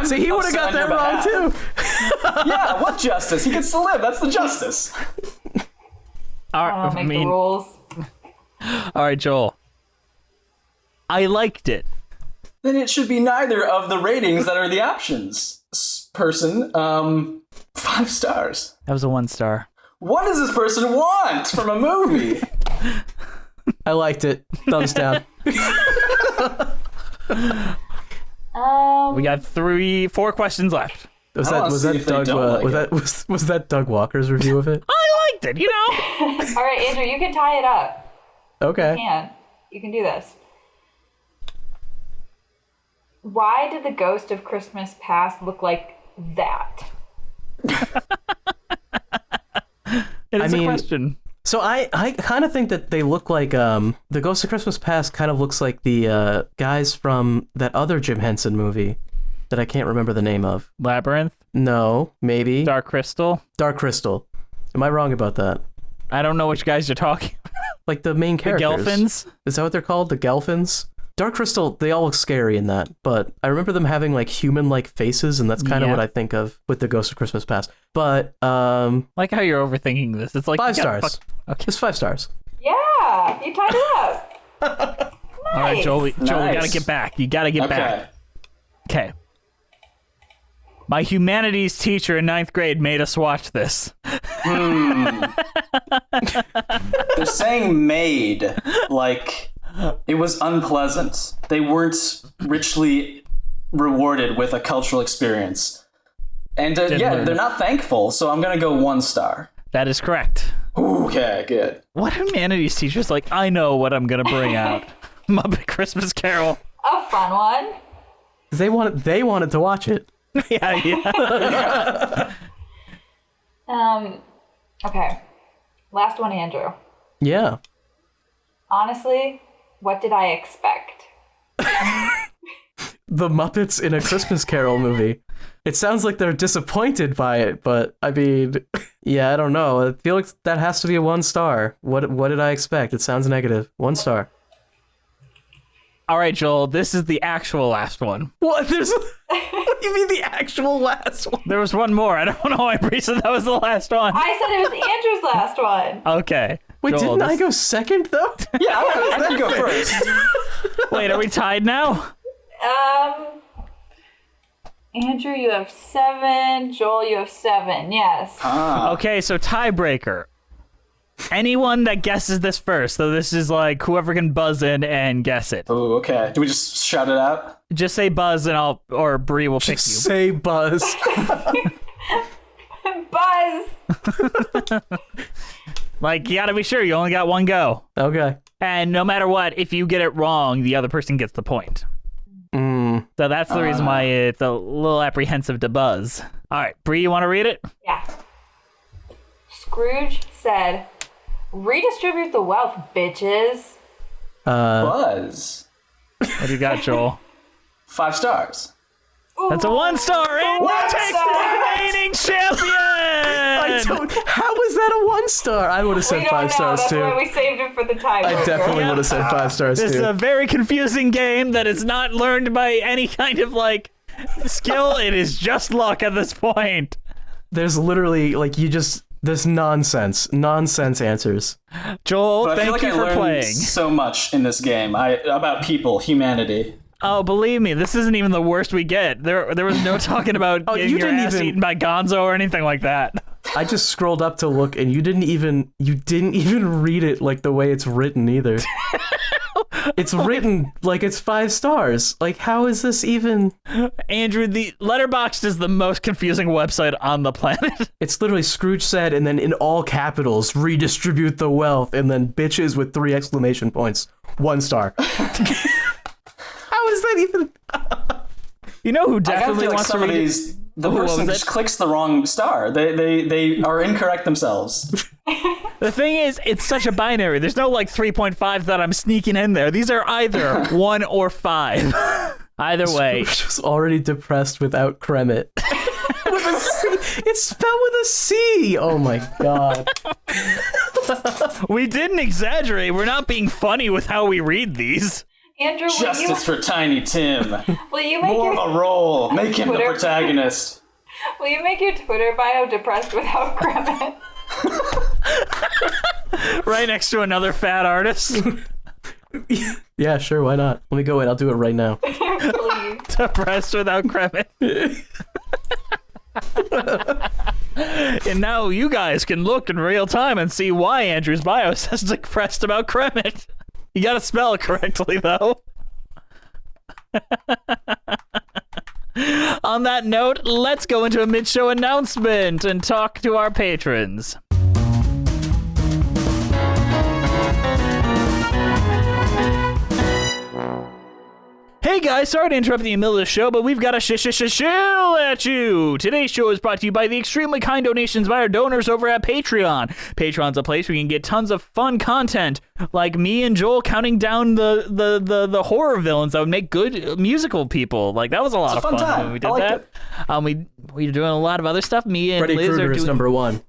See, he would have got that wrong, too. Yeah, what justice? He gets to live. That's the justice. The rules. All right, Joel. I liked it. Then it should be neither of the ratings that are the options. Person, 5 stars. That was a 1 star. What does this person want from a movie? I liked it. Thumbs down. We got 4 questions left. Was that Doug Walker's review of it? I liked it, All right, Andrew, you can tie it up. Okay. You can do this. Why did the ghost of Christmas Past look like that? It is a question. So I kind of think that they look like the Ghost of Christmas Past kind of looks like the guys from that other Jim Henson movie that I can't remember the name of. Labyrinth? No, maybe. Dark Crystal? Dark Crystal. Am I wrong about that? I don't know which guys you're talking about. Like the main characters. The Gelfins? Is that what they're called? The Gelfins? Dark Crystal, they all look scary in that, but I remember them having like human-like faces, and that's kind of what I think of with the Ghost of Christmas Past. But like how you're overthinking this. It's like 5 stars. Okay. It's 5 stars. Yeah, you tied it up. Nice. All right, Joel, we Nice. gotta get back. You gotta get back. Okay. My humanities teacher in 9th grade made us watch this. They're saying made, like it was unpleasant. They weren't richly rewarded with a cultural experience. And they're not thankful, so I'm gonna go 1 star. That is correct. Okay, good. What humanities teacher's like, I know what I'm gonna bring out. Muppet Christmas Carol. A fun one. They wanted to watch it. Yeah. Okay. Last one, Andrew. Yeah. Honestly, what did I expect? The Muppets in a Christmas Carol movie. It sounds like they're disappointed by it, but I mean, yeah, I don't know. I feel like that has to be a 1 star. What did I expect? It sounds negative. 1 star. All right, Joel, this is the actual last one. What? What do you mean the actual last one? There was one more. I don't know why Bree said that was the last one. I said it was Andrew's last one. Okay. Wait, Joel, didn't I go second though? Yeah, I can go first. Wait, are we tied now? Andrew, you have 7. Joel, you have 7. Yes. Okay, so tiebreaker. Anyone that guesses this first, so this is like whoever can buzz in and guess it. Oh, okay. Do we just shout it out? Just say buzz and Bree will pick you. Say Buzz. Buzz. Like, you gotta be sure, you only got 1 go. Okay. And no matter what, if you get it wrong, the other person gets the point. So that's the reason why it's a little apprehensive to buzz. All right, Bree, you want to read it? Yeah. Scrooge said, "Redistribute the wealth, bitches." Buzz. What do you got, Joel? 5 stars. That's a 1 star, and What? takes the remaining champion! How was that a 1 star? I would have We said don't 5 know. stars That's too. why we saved it for the tiebreaker. I definitely would have said 5 stars This is too. a very confusing game that is not learned by any kind of, like, skill. It is just luck at this point. There's literally there's nonsense answers. Joel, But I feel thank like you I for learned playing. so much in this game. About people, humanity. Oh, believe me, this isn't even the worst we get. There was no talking about getting you your didn't ass even- eaten by Gonzo or anything like that. I just scrolled up to look, and you didn't even read it like the way it's written either. It's written like it's 5 stars. Like, how is this even? Andrew, the Letterboxd is the most confusing website on the planet. It's literally Scrooge said, and then in all capitals, redistribute the wealth, and then bitches with 3 exclamation points. 1 star. How is that even? You know who I kind of definitely feel like wants to some of read these, the what person was just it? clicks the wrong star. They are incorrect themselves. The thing is, it's such a binary. There's no like 3.5 that I'm sneaking in there. These are either 1 or 5. Either way. Scrooge was already depressed without Kremet. With a C. It's spelled with a C. Oh my god. We didn't exaggerate. We're not being funny with how we read these. Andrew, Justice for Tiny Tim. will you make More your of a role. Make him the Twitter- protagonist. will you make your Twitter bio depressed without Kremet? Right next to another fat artist. Yeah, sure, why not? Let me go in. I'll do it right now. Please. Depressed without Kremet. And now you guys can look in real time and see why Andrew's bio says depressed about Kremet. You gotta spell it correctly, though. On that note, let's go into a mid-show announcement and talk to our patrons. Hey guys, sorry to interrupt the middle of the show, but we've got a shill at you. Today's show is brought to you by the extremely kind donations by our donors over at Patreon. Patreon's a place where you can get tons of fun content, like me and Joel counting down the horror villains that would make good musical people. Like, that was a lot of fun fun time. when we did I liked that. We're doing a lot of other stuff. Me and Freddy Liz Krueger are is doing number 1.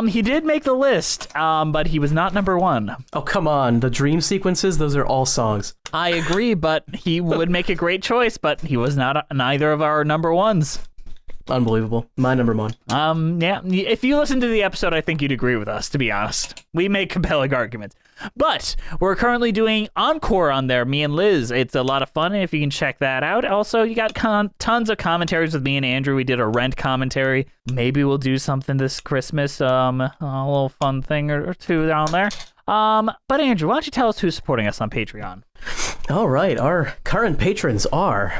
He did make the list, but he was not number one. Oh, come on. The dream sequences, those are all songs. I agree, but he would make a great choice, but he was not neither of our number ones. Unbelievable. My number one. Yeah, if you listen to the episode, I think you'd agree with us, to be honest. We make compelling arguments. But we're currently doing Encore on there, me and Liz. It's a lot of fun, if you can check that out. Also, you got tons of commentaries with me and Andrew. We did a Rent commentary. Maybe we'll do something this Christmas, a little fun thing or two down there. But Andrew, why don't you tell us who's supporting us on Patreon? All right. Our current patrons are...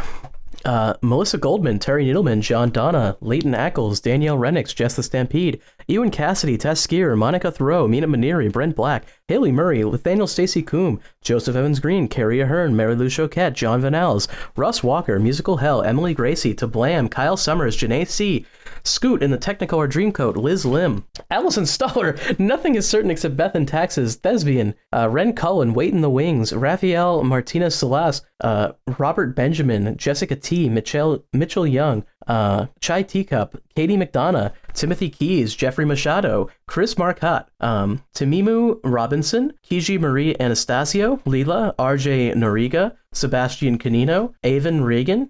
Melissa Goldman, Terry Needleman, John Donna, Leighton Ackles, Danielle Renix, Jess the Stampede, Ewan Cassidy, Tess Skier, Monica Thoreau, Mina Maneri, Brent Black, Haley Murray, Nathaniel Stacy Coombe, Joseph Evans Green, Carrie Ahern, Mary Lou Choquette, John Van Als, Russ Walker, Musical Hell, Emily Gracie, To Blam, Kyle Summers, Janae C., Scoot in the Technicolor Dreamcoat, Liz Lim, Allison Stoller, Nothing is Certain Except Beth and Taxes, Thespian, Ren Cullen, Wait in the Wings, Raphael Martinez Salas, Robert Benjamin, Jessica T., Mitchell Young, Chai Teacup, Katie McDonough, Timothy Keys, Jeffrey Machado, Chris Marcotte, Tamimu Robinson, Kiji Marie Anastasio, Leela, RJ Noriga, Sebastian Canino, Avon Reagan,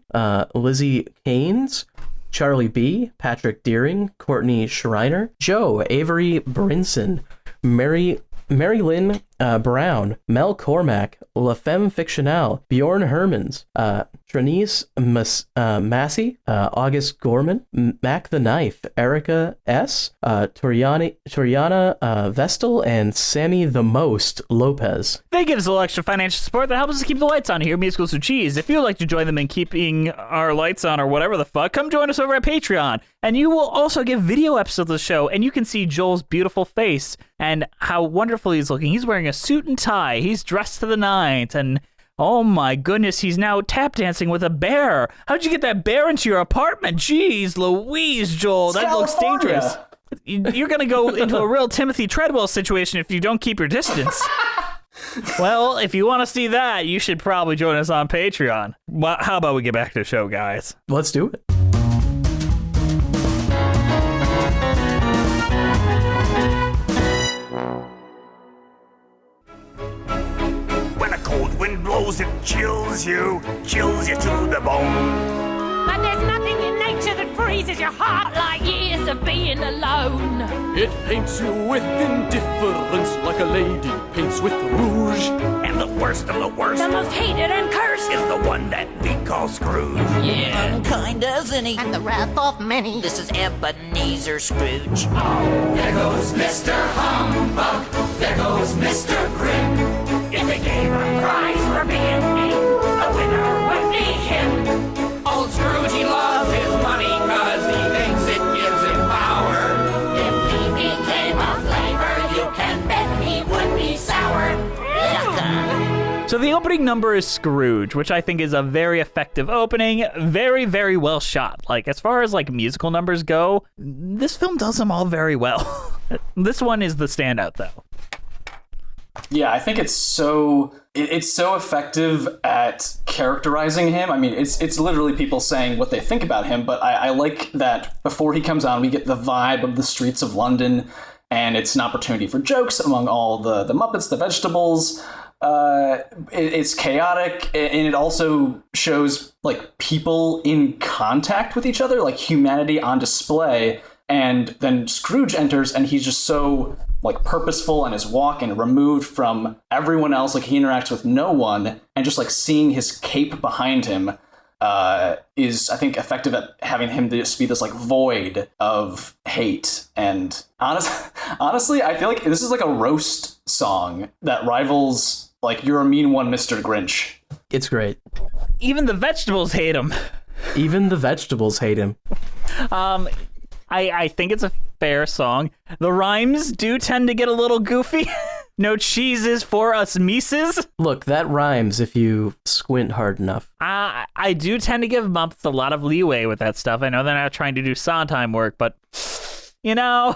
Lizzie Haynes, Charlie B., Patrick Deering, Courtney Schreiner, Joe Avery Brinson, Mary Lynn Brown, Mel Cormack, La Femme Fictionale, Bjorn Hermans, Trinice Massey, August Gorman, Mac the Knife, Erica S., Toriana Vestal, and Sammy the Most Lopez. They give us a little extra financial support that helps us keep the lights on here, Musicals with Cheese. If you'd like to join them in keeping our lights on or whatever the fuck, come join us over at Patreon. And you will also get video episodes of the show, and you can see Joel's beautiful face and how wonderful he's looking. He's wearing a suit and tie. He's dressed to the nines, and oh my goodness, he's now tap dancing with a bear. How'd you get that bear into your apartment? Jeez Louise, Joel, that looks dangerous. You're going to go into a real Timothy Treadwell situation if you don't keep your distance. Well, if you want to see that, you should probably join us on Patreon. Well, how about we get back to the show, guys? Let's do it. Wind blows, it chills you to the bone. But there's nothing in nature that freezes your heart like years of being alone. It paints you with indifference like a lady paints with rouge. And the worst of the worst, The most hated and cursed is the one that we call Scrooge. Yeah. Unkind as any. and the wrath of many. This is Ebenezer Scrooge. There goes Mr. Humbug, there goes Mr. Grim. If they gave a prize for being mean, the winner would be him. Old Scrooge, he loves his money cause he thinks it gives him power. If he became a flavor, you can bet he would be sour. So the opening number is Scrooge, which I think is a very effective opening, very, very well shot. Like, as far as, like, musical numbers go, this film does them all very well. This one is the standout, though. Yeah, I think it's so effective at characterizing him. I mean, it's literally people saying what they think about him, but I like that before he comes on, we get the vibe of the streets of London, and it's an opportunity for jokes among all the Muppets, the vegetables. It's chaotic, and it also shows, like, people in contact with each other, like humanity on display. And then Scrooge enters, and he's just so, like, purposeful in his walk and removed from everyone else. Like, he interacts with no one, and just, like, seeing his cape behind him is, I think, effective at having him just be this, like, void of hate. And honestly, I feel like this is like a roast song that rivals, like, You're a Mean One, Mr. Grinch. It's great. Even the vegetables hate him. Even the vegetables hate him. I think it's a fair song. The rhymes do tend to get a little goofy. No cheeses for us Mises. Look, that rhymes if you squint hard enough. I do tend to give Muppets a lot of leeway with that stuff. I know they're not trying to do Sondheim work, but, you know...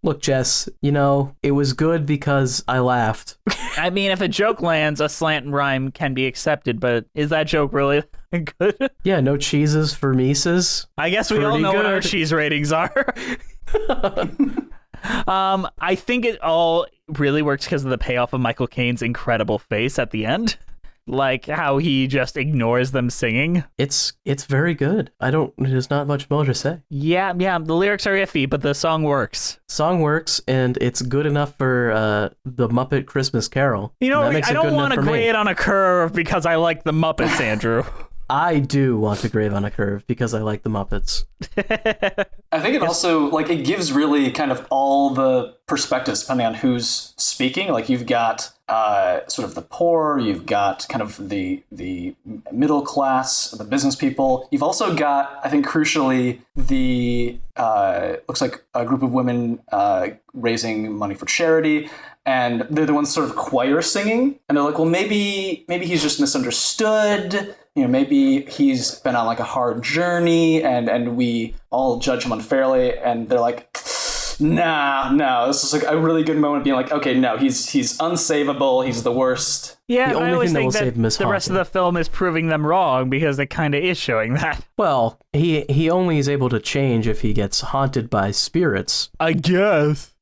Look, Jess, you know, it was good because I laughed. I mean, if a joke lands, a slant and rhyme can be accepted, but is that joke really good? Yeah, no cheeses for Mises. I guess we all know what our cheese ratings are. I think it all really works because of the payoff of Michael Caine's incredible face at the end. Like how he just ignores them singing. It's very good. There's not much more to say. Yeah, the lyrics are iffy, but the song works. Song works, and it's good enough for the Muppet Christmas Carol. You know, I don't want to grade on a curve because I like the Muppets, Andrew. I do want to grade on a curve because I like the Muppets. I think it also, like, it gives really kind of all the perspectives depending on who's speaking. Like, you've got sort of the poor, you've got kind of the middle class, the business people. You've also got, I think, crucially, the looks like a group of women raising money for charity. And they're the ones sort of choir singing. And they're like, well, maybe he's just misunderstood. You know, maybe he's been on like a hard journey and we all judge him unfairly. And they're like, no, this is like a really good moment being like, okay, no, he's unsavable. He's the worst. Yeah, the only I always thing think that will that save him is the rest of the film is proving them wrong because it kind of is showing that. Well, he only is able to change if he gets haunted by spirits. I guess.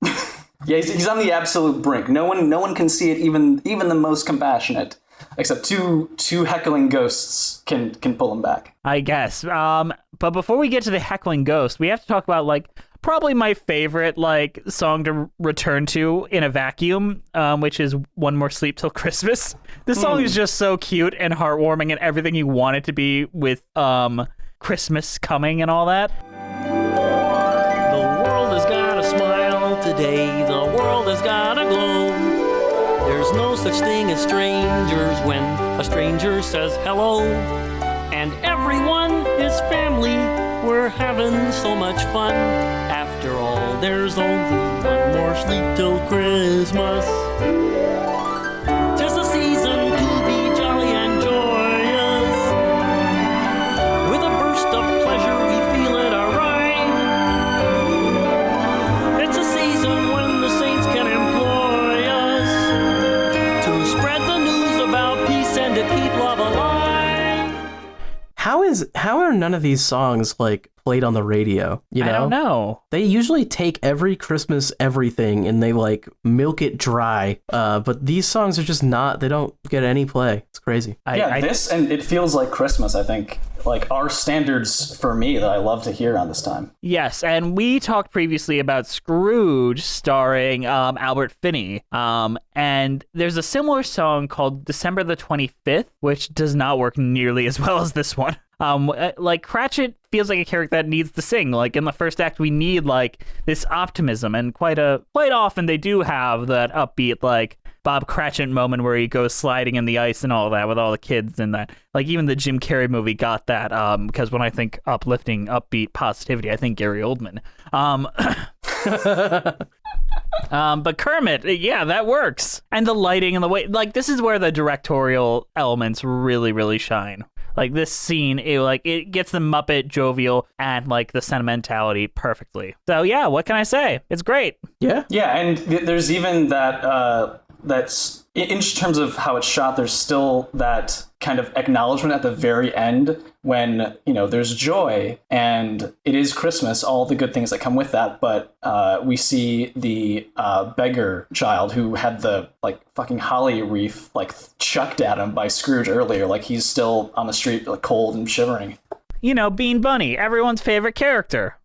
Yeah, he's on the absolute brink. No one can see it, even the most compassionate, except two heckling ghosts can pull him back. I guess. But before we get to the heckling ghost, we have to talk about like probably my favorite like song to return to in a vacuum, which is One More Sleep Till Christmas. This song is just so cute and heartwarming and everything you want it to be with Christmas coming and all that. The world has got a smile today. The world has got a glow. There's no such thing as strangers when a stranger says hello. And everyone is family. We're having so much fun. After all, there's only one more sleep till Christmas. 'Tis a season to be jolly and joyous. With a burst of pleasure, we feel it alright. It's a season when the saints can employ us to spread the news about peace and to keep love alive. How are none of these songs like played on the radio? You know? I don't know. They usually take every Christmas everything and they like milk it dry. But these songs are just not. They don't get any play. It's crazy. This and It Feels Like Christmas, I think, like are standards for me that I love to hear on this time. Yes, and we talked previously about Scrooge starring Albert Finney. And there's a similar song called December the 25th, which does not work nearly as well as this one. Like Cratchit feels like a character that needs to sing. Like in the first act, we need like this optimism, and quite often they do have that upbeat like Bob Cratchit moment where he goes sliding in the ice and all that with all the kids and that. Like even the Jim Carrey movie got that. Because when I think uplifting, upbeat positivity, I think Gary Oldman. But Kermit, yeah, that works. And the lighting and the way, like this is where the directorial elements really, really shine. Like this scene, it gets the Muppet jovial and like the sentimentality perfectly. So yeah, what can I say? It's great. Yeah, and there's even that that's in terms of how it's shot. There's still that kind of acknowledgement at the very end when there's joy and it is Christmas, all the good things that come with that. But we see the beggar child who had the like fucking holly wreath like chucked at him by Scrooge earlier, like he's still on the street like cold and shivering. Bean Bunny, everyone's favorite character.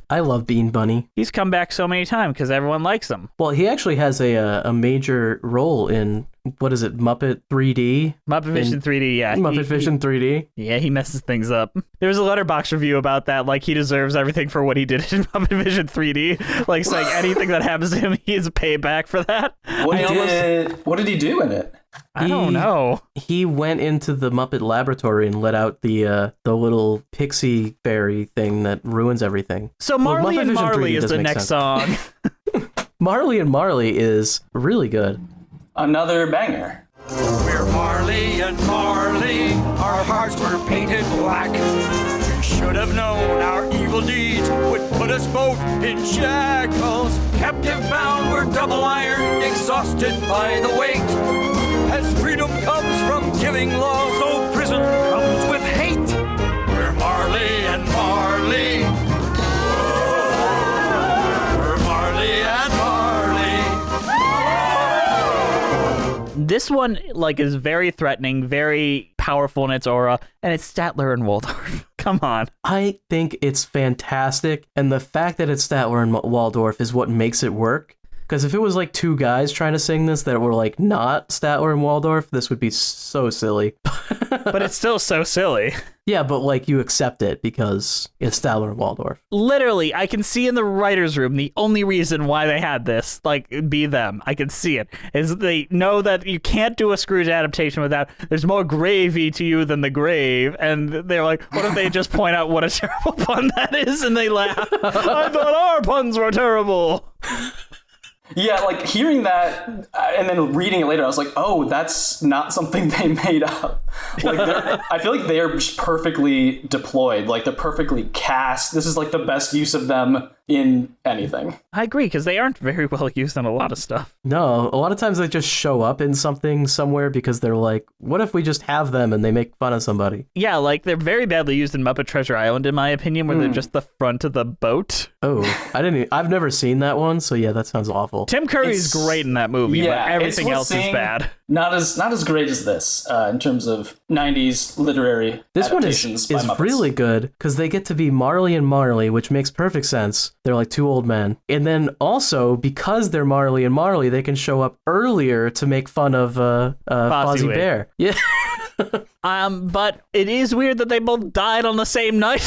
I love Bean Bunny. He's come back so many times because everyone likes him. Well, he actually has a major role in, what is it, Muppet 3D? Muppet Vision 3D, yeah. Muppet Vision 3D? Yeah, he messes things up. There was a Letterboxd review about that, like he deserves everything for what he did in Muppet Vision 3D. Like saying anything that happens to him, he is payback for that. What did he do in it? I don't know. He went into the Muppet laboratory and let out the little pixie fairy thing that ruins everything. So Marley and Marley is the next song. Marley and Marley is really good. Another banger. We're Marley and Marley, our hearts were painted black. We should have known our evil deeds would put us both in shackles. Captive bound, we're double ironed, exhausted by the weight. As freedom comes from giving law, so prison comes with hate. We're Marley and Marley. Whoa. This one like is very threatening, very powerful in its aura, and it's Statler and Waldorf. Come on. I think it's fantastic, and the fact that it's Statler and Waldorf is what makes it work. Because if it was like two guys trying to sing this that were like not Statler and Waldorf, this would be so silly. But it's still so silly. Yeah, but like you accept it because it's Statler and Waldorf. Literally, I can see in the writer's room the only reason why they had this, like, be them. I can see it. Is they know that you can't do a Scrooge adaptation without, there's more gravy to you than the grave. And they're like, what if they just point out what a terrible pun that is? And they laugh. I thought our puns were terrible. Yeah, like hearing that and then reading it later, I was like, oh, that's not something they made up. Like, I feel like they're just perfectly deployed. Like, they're perfectly cast. This is like the best use of them in anything. I agree, because they aren't very well used on a lot of stuff. No, a lot of times they just show up in something somewhere because they're like, what if we just have them and they make fun of somebody? Yeah, like they're very badly used in Muppet Treasure Island, in my opinion, where they're just the front of the boat. Oh, I've never seen that one, so yeah, that sounds awful. Tim Curry's great in that movie, but everything else is bad. Not as great as this in terms of 90s literary This one is adaptations by Muppets. really good because they get to be Marley and Marley, which makes perfect sense. They're like two old men. And then also, because they're Marley and Marley, they can show up earlier to make fun of Fozzie Bear. Yeah. But it is weird that they both died on the same night.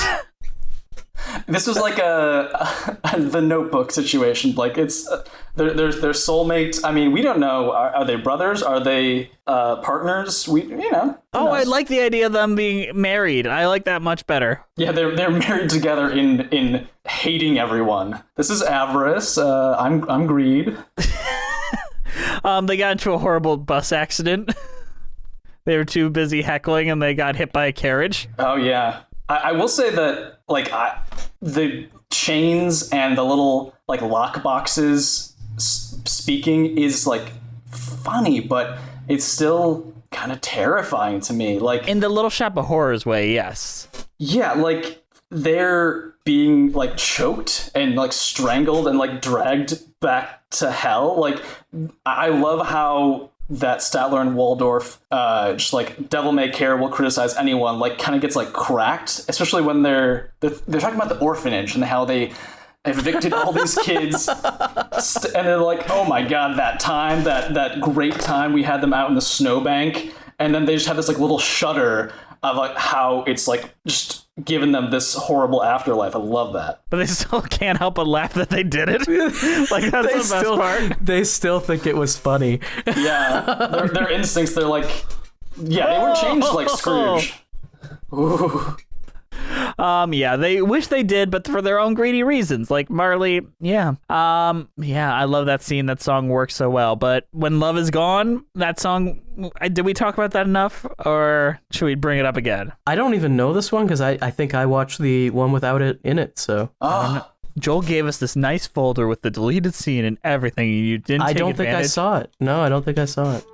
This was like the Notebook situation. Like it's they're soulmates. I mean, we don't know. Are they brothers? Are they partners? Who knows? I like the idea of them being married. I like that much better. Yeah, they're married together in hating everyone. This is avarice. I'm greed. They got into a horrible bus accident. They were too busy heckling and they got hit by a carriage. Oh yeah. I will say that, like, the chains and the little, like, lock boxes speaking is, like, funny, but it's still kind of terrifying to me. Like, in the Little Shop of Horrors way, yes. Yeah, like, they're being, like, choked and, like, strangled and, like, dragged back to hell. Like, I love how that Statler and Waldorf, just like devil may care, will criticize anyone, like kind of gets like cracked, especially when they're talking about the orphanage and how they evicted all these kids, and they're like, oh my god, that great time we had them out in the snowbank, and then they just have this like little shudder of like how it's like just giving them this horrible afterlife. I love that. But they still can't help but laugh that they did it. Like, that's the best part. They still think it was funny. Yeah, their instincts, they're like, yeah, they weren't changed like Scrooge. Ooh. Yeah, they wish they did, but for their own greedy reasons. Like Marley, yeah. I love that scene. That song works so well. But When Love Is Gone, that song, did we talk about that enough? Or should we bring it up again? I don't even know this one because I think I watched the one without it in it, so. Joel gave us this nice folder with the deleted scene and everything. You didn't take I don't advantage. think I saw it. No, I don't think I saw it.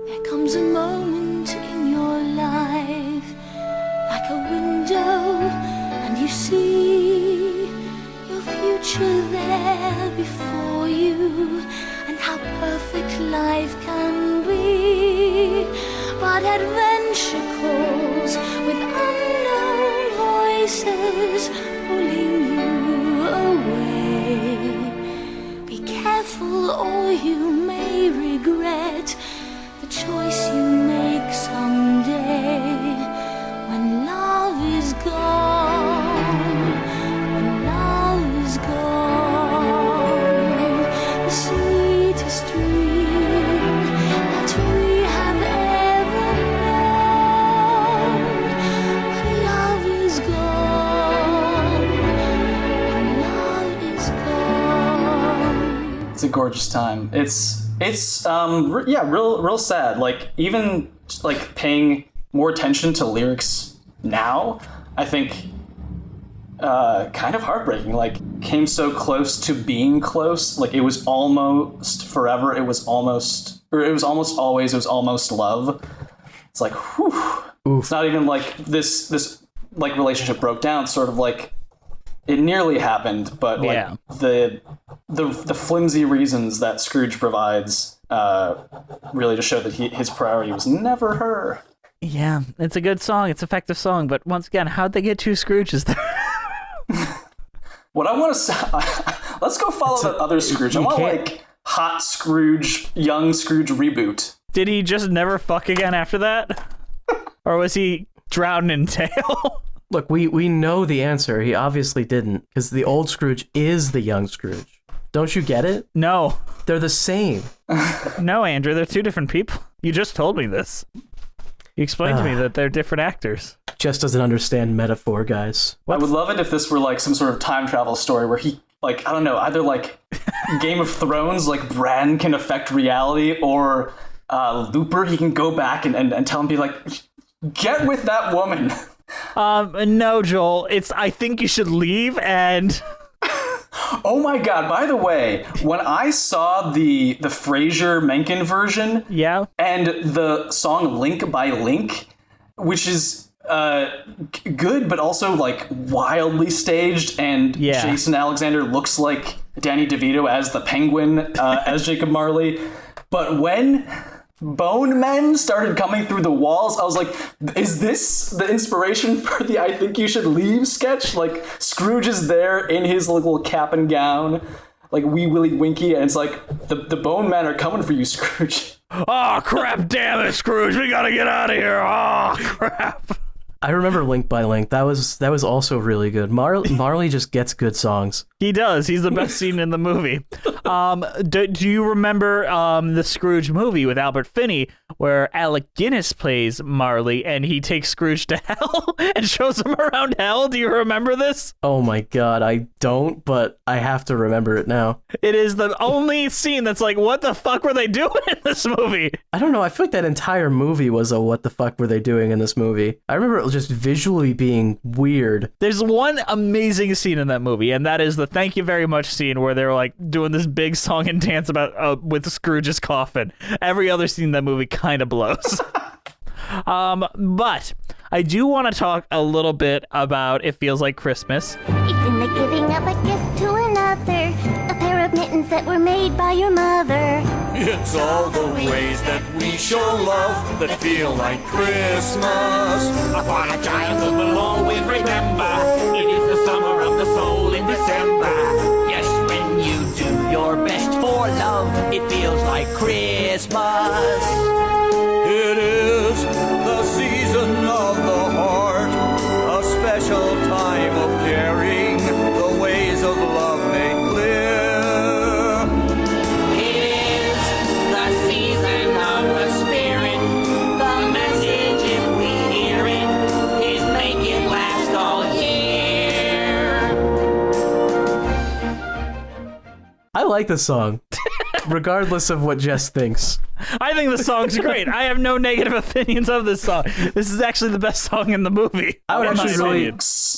There comes a moment in your life, like a window, and you see your future there before you, and how perfect life can be. But adventure calls with unknown voices pulling you away. Be careful or you may regret the choice you make someday. When love is gone, when love is gone, the sweetest dream that we have ever known. When love is gone, when love is gone. It's a gorgeous time. It's real sad. Like, even like paying more attention to lyrics now, I think kind of heartbreaking. Like, came so close to being close. Like, it was almost forever. It was almost always. It was almost love. It's like, whew. Oof. It's not even like this like relationship broke down. It's sort of like it nearly happened, but like the the flimsy reasons that Scrooge provides really to show that his priority was never her. Yeah, it's a good song. It's an effective song. But once again, how'd they get two Scrooges there? What I want to say, let's go follow that other Scrooge. I want like hot Scrooge, young Scrooge reboot. Did he just never fuck again after that? Or was he drowned in tail? Look, we know the answer. He obviously didn't, because the old Scrooge is the young Scrooge. Don't you get it? No. They're the same. No, Andrew, they're two different people. You just told me this. You explained to me that they're different actors. Just doesn't understand metaphor, guys. I would love it if this were like some sort of time travel story where he, like, I don't know, either like Game of Thrones, like Bran can affect reality, or Looper, he can go back and tell him, be like, get with that woman. No, Joel, it's I think you should leave and... Oh my god, by the way, when I saw the Fraser Menken version, yeah, and the song Link by Link, which is good but also like wildly staged, and Jason Alexander looks like Danny DeVito as the Penguin, as Jacob Marley, but when Bone Men started coming through the walls, I was like, is this the inspiration for the I Think You Should Leave sketch? Like, Scrooge is there in his little cap and gown, like Wee Willie Winky, and it's like, the Bone Men are coming for you, Scrooge. Oh, crap, damn it, Scrooge, we gotta get out of here. Oh, crap. I remember Link by Link. That was also really good. Marley just gets good songs. He does. He's the best scene in the movie. Do you remember the Scrooge movie with Albert Finney where Alec Guinness plays Marley and he takes Scrooge to hell and shows him around hell? Do you remember this? Oh my god, I don't, but I have to remember it now. It is the only scene that's like, what the fuck were they doing in this movie? I don't know. I feel like that entire movie was a what the fuck were they doing in this movie. I remember it just visually being weird. There's one amazing scene in that movie, and that is the thank you very much scene where they're like doing this big song and dance about with Scrooge's coffin. Every other scene in that movie kind of blows. But I do want to talk a little bit about It Feels Like Christmas. It's in the giving of a gift to another, a pair of mittens that were made by your mother. It's all the ways that we show love that feel like Christmas. Upon a child who will always remember, it is the summer of the soul in December. Yes, when you do your best for love, it feels like Christmas. It is the season of the heart, a special time of caring, the ways of love made clear. It is the season of the spirit, the message, if we hear it, is make it last all year. I like this song, regardless of what Jess thinks. I think the song's great. I have no negative opinions of this song. This is actually the best song in the movie. I would actually really,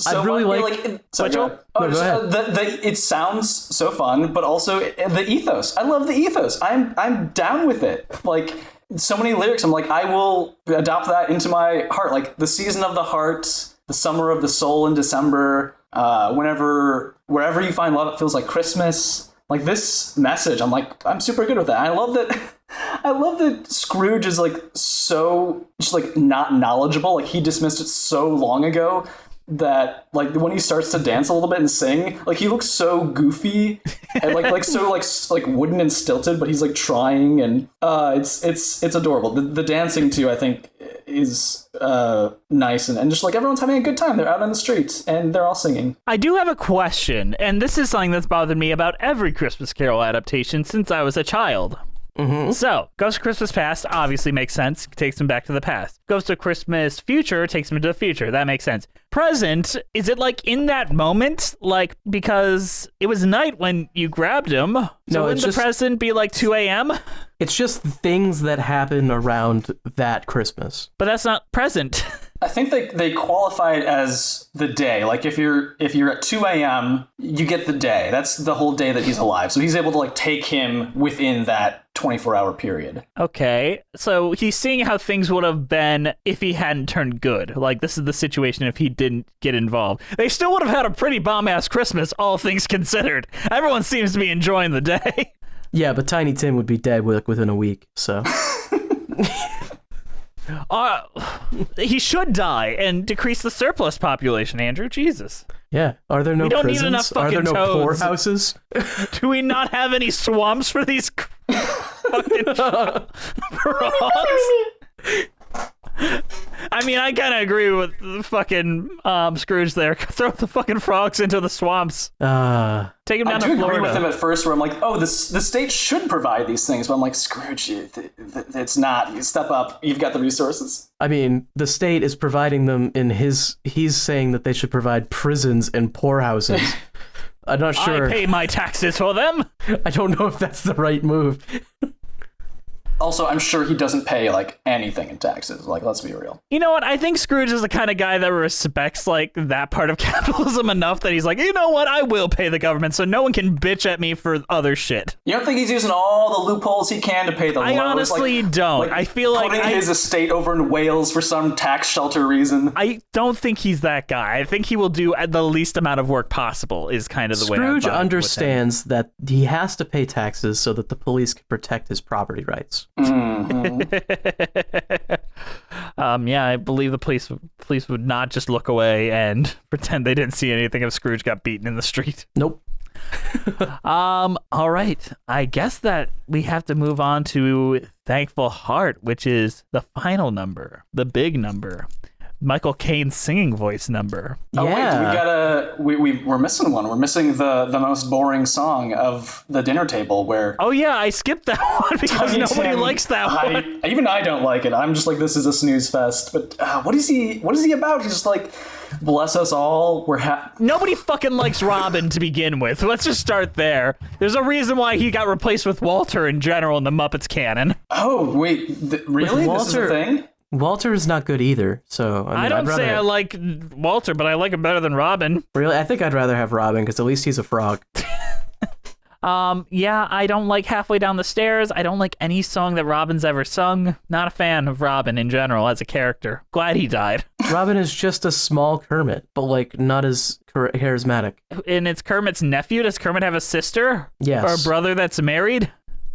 I'd really like. Sorry, go ahead. It sounds so fun, but also the ethos. I love the ethos. I'm down with it. Like, so many lyrics, I'm like, I will adopt that into my heart. Like, the season of the heart, the summer of the soul in December, wherever you find love, it feels like Christmas. Like, this message, I'm super good with that. I love that Scrooge is like so just like not knowledgeable. Like, he dismissed it so long ago that like when he starts to dance a little bit and sing, like he looks so goofy and like so like wooden and stilted, but he's like trying, and it's adorable. The dancing too, I think, is nice, and just like everyone's having a good time. They're out on the streets and they're all singing. I do have a question, and this is something that's bothered me about every Christmas Carol adaptation since I was a child. Mm-hmm. So, Ghost of Christmas Past obviously makes sense, takes him back to the past. Ghost of Christmas Future takes him to the future, that makes sense. Present, is it like in that moment? Like, because it was night when you grabbed him, so no, wouldn't the present be like 2 a.m.? It's just things that happen around that Christmas. But that's not present. I think they qualify it as the day. Like if you're at 2 a.m., you get the day. That's the whole day that he's alive. So he's able to like take him within that 24-hour period. Okay, so he's seeing how things would have been if he hadn't turned good. Like, this is the situation if he didn't get involved. They still would have had a pretty bomb-ass Christmas, all things considered. Everyone seems to be enjoying the day. Yeah, but Tiny Tim would be dead within a week, so... He should die and decrease the surplus population, Andrew. Jesus. Yeah. Are there no we don't prisons? Need enough fucking Are there no toads. poorhouses? Do we not have any swamps for these fucking frogs? I mean, I kind of agree with the fucking Scrooge there. Throw the fucking frogs into the swamps. Take him down to Florida. I do agree with him at first where I'm like, oh, the state should provide these things. But I'm like, Scrooge, it's not. You step up. You've got the resources. I mean, the state is providing them he's saying that they should provide prisons and poorhouses. I'm not sure. I pay my taxes for them. I don't know if that's the right move. Also, I'm sure he doesn't pay, like, anything in taxes. Like, let's be real. You know what? I think Scrooge is the kind of guy that respects, like, that part of capitalism enough that he's like, you know what? I will pay the government so no one can bitch at me for other shit. You don't think he's using all the loopholes he can to pay the lowest? I honestly don't. I feel like... Putting his estate over in Wales for some tax shelter reason. I don't think he's that guy. I think he will do the least amount of work possible is kind of the way Scrooge understands that he has to pay taxes so that the police can protect his property rights. Mm-hmm. Yeah, I believe the police would not just look away and pretend they didn't see anything if Scrooge got beaten in the street. Nope. All right. I guess that we have to move on to Thankful Heart, which is the final number, the big number. Michael Caine's singing voice number. Oh yeah. Wait, we're missing one. We're missing the most boring song of the dinner table where... Oh yeah, I skipped that one because nobody likes that one. Even I don't like it. I'm just like, this is a snooze fest. But what is he about? He's just like, bless us all. Nobody fucking likes Robin to begin with. Let's just start there. There's a reason why he got replaced with Walter in general in the Muppets canon. Oh, wait. Really? This is a thing? Walter is not good either, so I don't say I like Walter, but I like him better than Robin. Really? I think I'd rather have Robin, because at least he's a frog. Yeah, I don't like Halfway Down the Stairs. I don't like any song that Robin's ever sung. Not a fan of Robin in general as a character. Glad he died. Robin is just a small Kermit, but like not as charismatic. And it's Kermit's nephew? Does Kermit have a sister? Yes. Or a brother that's married?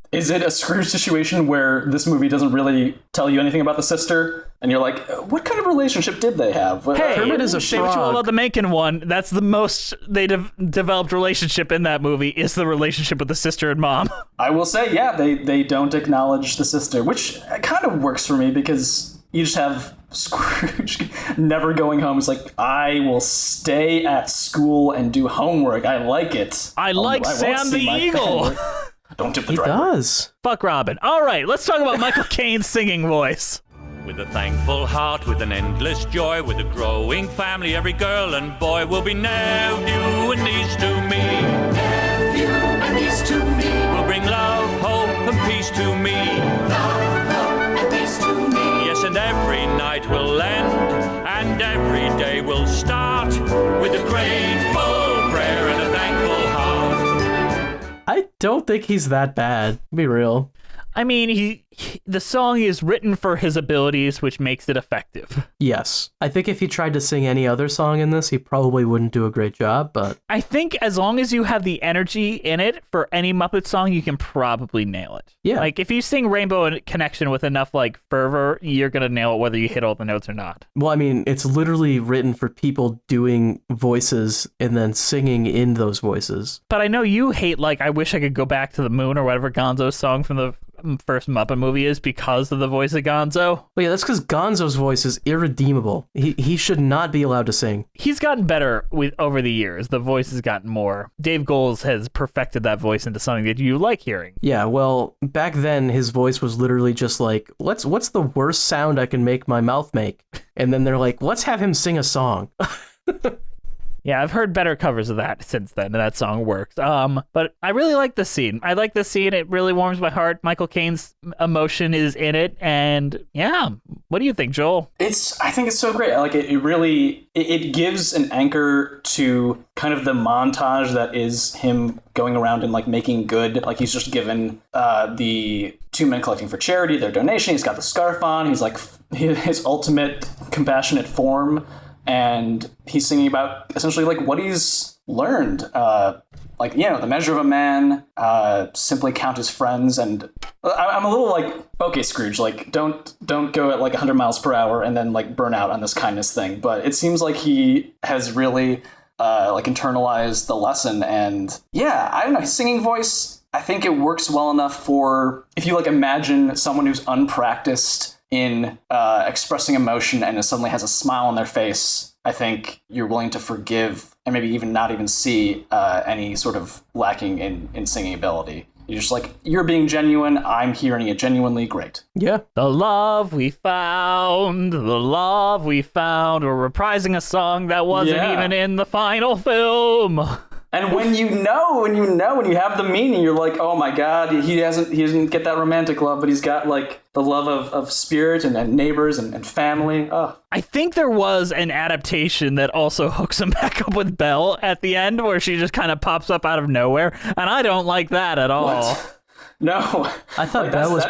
Is it a Scrooge situation where this movie doesn't really tell you anything about the sister? And you're like, what kind of relationship did they have? Hey, Kermit is a say what you will about the Macon one. That's the most they developed relationship in that movie is the relationship with the sister and mom. I will say, yeah, they don't acknowledge the sister, which kind of works for me because you just have Scrooge never going home. It's like, I will stay at school and do homework. I like it. I like Sam the Eagle. Don't tip the driver. He does. Fuck Robin. All right, let's talk about Michael Caine's singing voice. With a thankful heart, with an endless joy, with a growing family, every girl and boy will be nephew and niece to me. Nephew and niece to me. Will bring love, hope, and peace to me. Love, hope, and peace to me. Yes, and every night will end, and every day will start with a grateful prayer and a thankful heart. I don't think he's that bad. Be real. I mean, the song is written for his abilities, which makes it effective. Yes. I think if he tried to sing any other song in this, he probably wouldn't do a great job, but... I think as long as you have the energy in it for any Muppet song, you can probably nail it. Yeah. Like, if you sing Rainbow Connection with enough, like, fervor, you're gonna nail it whether you hit all the notes or not. Well, I mean, it's literally written for people doing voices and then singing in those voices. But I know you hate, like, I Wish I Could Go Back to the Moon or whatever Gonzo's song from the first Muppet movie is because of the voice of Gonzo. Well, yeah, that's because Gonzo's voice is irredeemable. He should not be allowed to sing. He's gotten better over the years. The voice has gotten more. Dave Goelz has perfected that voice into something that you like hearing. Yeah, well, back then his voice was literally just like, what's the worst sound I can make my mouth make? And then they're like, let's have him sing a song. Yeah, I've heard better covers of that since then, and that song works. But I really like this scene. I like this scene. It really warms my heart. Michael Caine's emotion is in it, and yeah. What do you think, Joel? I think it's so great. Like it really gives an anchor to kind of the montage that is him going around and like making good. Like he's just given the two men collecting for charity their donation. He's got the scarf on. He's like his ultimate compassionate form, and he's singing about essentially like what he's learned. Like, you know, the measure of a man, simply count his friends. And I'm a little like, okay, Scrooge, like, don't go at like 100 miles per hour and then like burn out on this kindness thing. But it seems like he has really like internalized the lesson. And yeah, I don't know, his singing voice, I think it works well enough for if you like imagine someone who's unpracticed in expressing emotion and suddenly has a smile on their face. I think you're willing to forgive and maybe even not even see any sort of lacking in singing ability. You're just like, you're being genuine. I'm hearing it genuinely great. Yeah. The love we found, the love we found. We're reprising a song that wasn't even in the final film. And when you have the meaning, you're like, oh my God, he doesn't get that romantic love, but he's got like the love of spirit and neighbors and family. Oh. I think there was an adaptation that also hooks him back up with Belle at the end, where she just kind of pops up out of nowhere, and I don't like that at all. What? No, I thought like, Belle was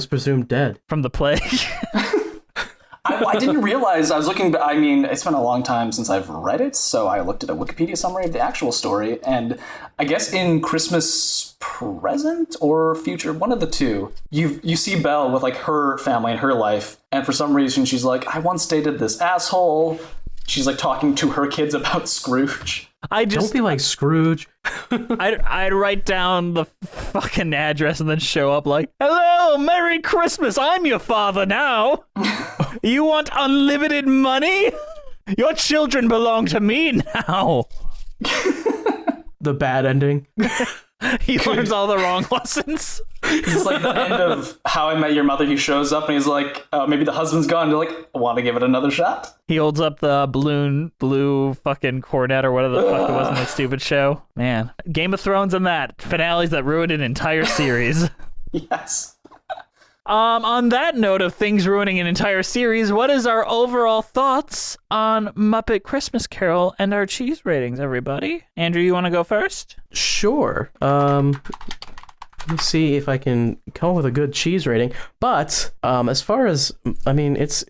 presumed dead from the plague. I didn't realize. I was looking. I mean, it's been a long time since I've read it, so I looked at a Wikipedia summary of the actual story, and I guess in Christmas Present or Future, one of the two, you see Belle with like her family and her life, and for some reason she's like, I once dated this asshole. She's like talking to her kids about Scrooge. Don't be like Scrooge. I'd write down the fucking address and then show up like, hello, Merry Christmas, I'm your father now. You want unlimited money? Your children belong to me now. The bad ending. He learns all the wrong lessons. It's like the end of How I Met Your Mother. He shows up and he's like, oh, maybe the husband's gone. You're like, want to give it another shot? He holds up the blue fucking cornet or whatever the fuck it was in that stupid show. Man, Game of Thrones and that. Finales that ruined an entire series. Yes. On that note of things ruining an entire series, what is our overall thoughts on Muppet Christmas Carol and our cheese ratings, everybody? Andrew, you want to go first? Sure. Let me see if I can come up with a good cheese rating. But as far as, I mean, it's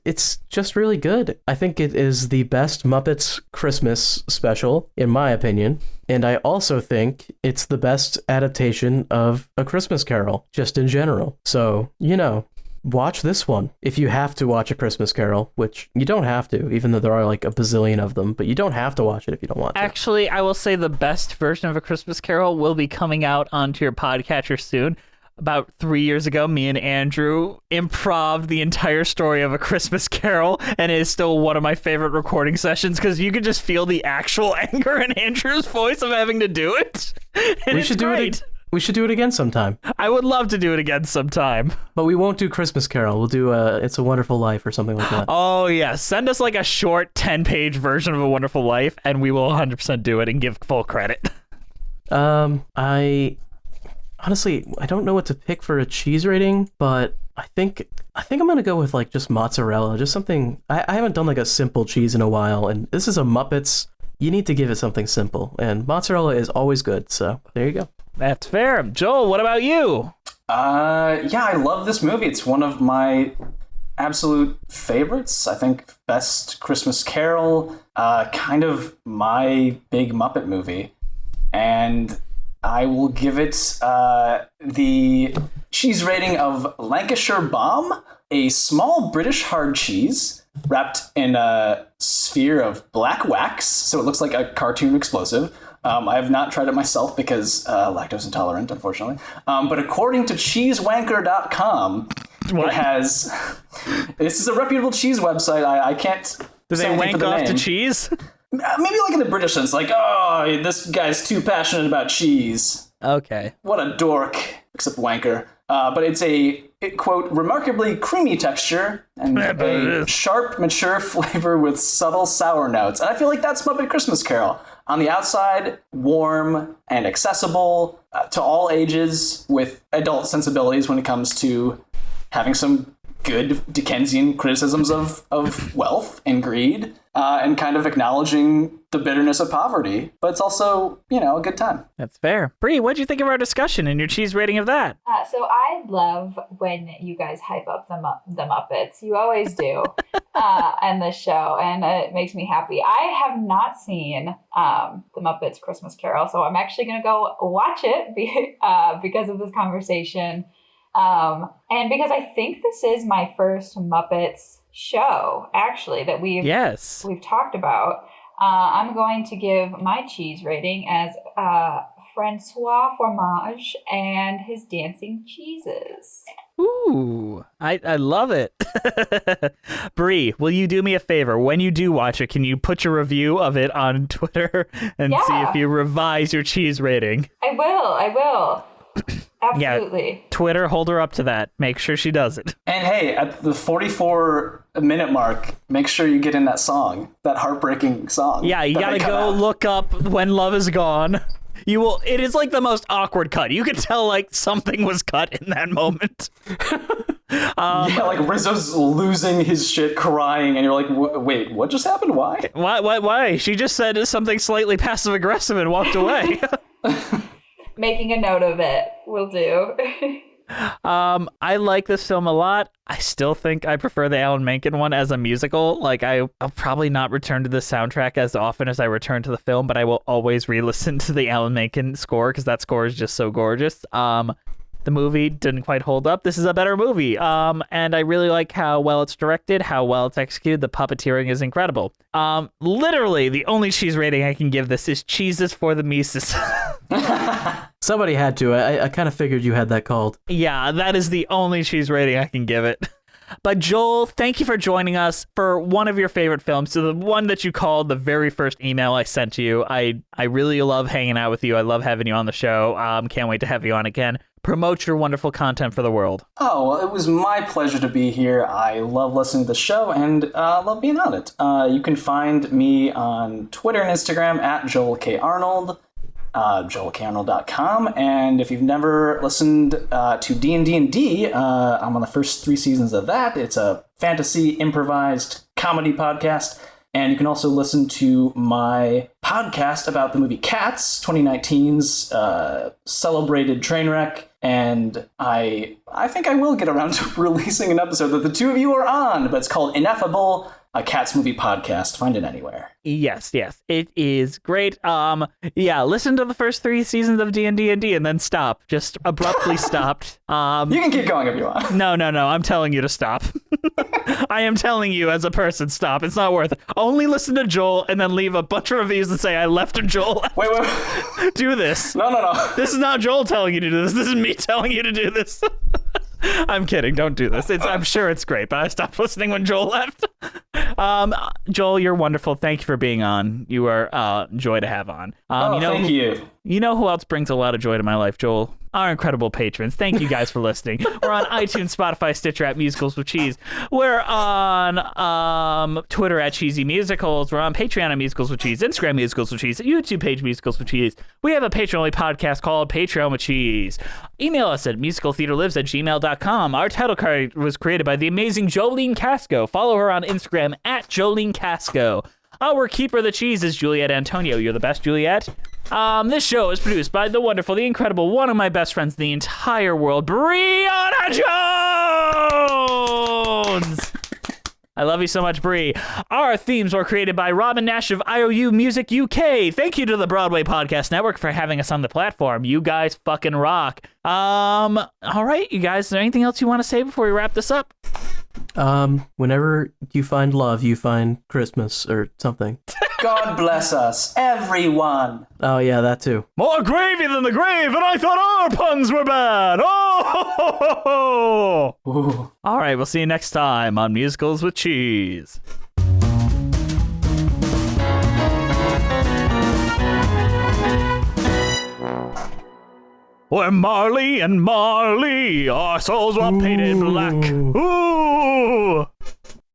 just really good. I think it is the best Muppets Christmas special, in my opinion. And I also think it's the best adaptation of A Christmas Carol, just in general. So, you know, watch this one if you have to watch A Christmas Carol, which you don't have to, even though there are like a bazillion of them, but you don't have to watch it if you don't want to. Actually, I will say the best version of A Christmas Carol will be coming out onto your podcatcher soon. About 3 years ago, me and Andrew improv'd the entire story of A Christmas Carol, and it is still one of my favorite recording sessions because you could just feel the actual anger in Andrew's voice of having to do it. And we should do it. We should do it again sometime. I would love to do it again sometime. But we won't do Christmas Carol. We'll do It's a Wonderful Life or something like that. Oh, yeah. Send us like a short 10-page version of A Wonderful Life, and we will 100% do it and give full credit. Honestly, I don't know what to pick for a cheese rating, but I think I'm gonna go with like just mozzarella, just something. I haven't done like a simple cheese in a while, and this is a Muppets. You need to give it something simple, and mozzarella is always good. So there you go. That's fair. Joel, what about you? Yeah, I love this movie. It's one of my absolute favorites. I think best Christmas Carol, kind of my big Muppet movie, and I will give it the cheese rating of Lancashire Bomb, a small British hard cheese wrapped in a sphere of black wax, so it looks like a cartoon explosive. I have not tried it myself because lactose intolerant, unfortunately. But according to cheesewanker.com, it has... This is a reputable cheese website. I can't... Do they wank off to cheese? Maybe like in the British sense, like, oh, this guy's too passionate about cheese. Okay. What a dork. Except wanker. But it's quote, remarkably creamy texture and a sharp, mature flavor with subtle sour notes. And I feel like that's Muppet Christmas Carol. On the outside, warm and accessible to all ages with adult sensibilities when it comes to having some good Dickensian criticisms of wealth and greed and kind of acknowledging the bitterness of poverty. But it's also, a good time. That's fair. Bree, what'd you think of our discussion and your cheese rating of that? So I love when you guys hype up the Muppets. You always do. And the show, and it makes me happy. I have not seen the Muppets Christmas Carol, so I'm actually going to go watch it because of this conversation. And because I think this is my first Muppets show, actually, that we've talked about. I'm going to give my cheese rating as Francois Fromage and his dancing cheeses. Ooh, I love it. Bree, will you do me a favor? When you do watch it, can you put your review of it on Twitter and see if you revise your cheese rating? I will. Absolutely. Yeah, Twitter, hold her up to that. Make sure she does it. And hey, at the 44-minute mark, make sure you get in that song, that heartbreaking song. Yeah, you gotta go look up When Love Is Gone. You will. It is like the most awkward cut. You could tell like something was cut in that moment. Like Rizzo's losing his shit, crying, and you're like, wait, what just happened? Why? Why? She just said something slightly passive aggressive and walked away. Making a note of it will do. I like this film a lot. I still think I prefer the Alan Menken one as a musical. Like I'll probably not return to the soundtrack as often as I return to the film, but I will always re-listen to the Alan Menken score because that score is just so gorgeous. The movie didn't quite hold up. This is a better movie. And I really like how well it's directed, how well it's executed. The puppeteering is incredible. Literally, the only cheese rating I can give this is cheeses for the Mises. Somebody had to. I kind of figured you had that called. Yeah, that is the only cheese rating I can give it. But Joel, thank you for joining us for one of your favorite films. So the one that you called the very first email I sent to you. I really love hanging out with you. I love having you on the show. Can't wait to have you on again. Promote your wonderful content for the world. Oh, well, it was my pleasure to be here. I love listening to the show and love being on it. You can find me on Twitter and Instagram at Joel K. Arnold, joelkarnold.com. And if you've never listened to D&D, I'm on the first 3 seasons of that. It's a fantasy improvised comedy podcast. And you can also listen to my podcast about the movie Cats, 2019's celebrated train wreck. And I think I will get around to releasing an episode that the two of you are on, but it's called Ineffable, a Cats movie podcast. Find it anywhere. Yes, it is great. Listen to the first 3 seasons of D&D and then stop. Just abruptly stopped. You can keep going if you want. No, I'm telling you to stop. I am telling you as a person, stop. It's not worth it. Only listen to Joel and then leave a bunch of reviews and say, I left Joel. Wait. Do this. No. This is not Joel telling you to do this. This is me telling you to do this. I'm kidding. Don't do this. I'm sure it's great, but I stopped listening when Joel left. Joel, you're wonderful. Thank you for being on. You are joy to have on. Thank you. You know who else brings a lot of joy to my life, Joel? Our incredible patrons. Thank you guys for listening. We're on iTunes, Spotify, Stitcher at Musicals with Cheese. We're on Twitter at Cheesy Musicals. We're on Patreon at Musicals with Cheese, Instagram Musicals with Cheese, YouTube page Musicals with Cheese. We have a Patreon-only podcast called Patreon with Cheese. Email us at musicaltheaterlives@gmail.com. Our title card was created by the amazing Jolene Casco. Follow her on Instagram at Jolene Casco. Our keeper of the cheese is Juliet Antonio. You're the best, Juliet. This show is produced by the wonderful, the incredible, one of my best friends in the entire world, Brianna Jones! I love you so much, Brie. Our themes were created by Robin Nash of IOU Music UK. Thank you to the Broadway Podcast Network for having us on the platform. You guys fucking rock. All right, you guys, is there anything else you want to say before we wrap this up? Whenever you find love, you find Christmas or something. God bless us, everyone. Oh, yeah, that too. More gravy than the grave, and I thought our puns were bad. Oh! Ooh. All right, we'll see you next time on Musicals with Cheese. We're Marley and Marley. Our souls were painted black. Ooh.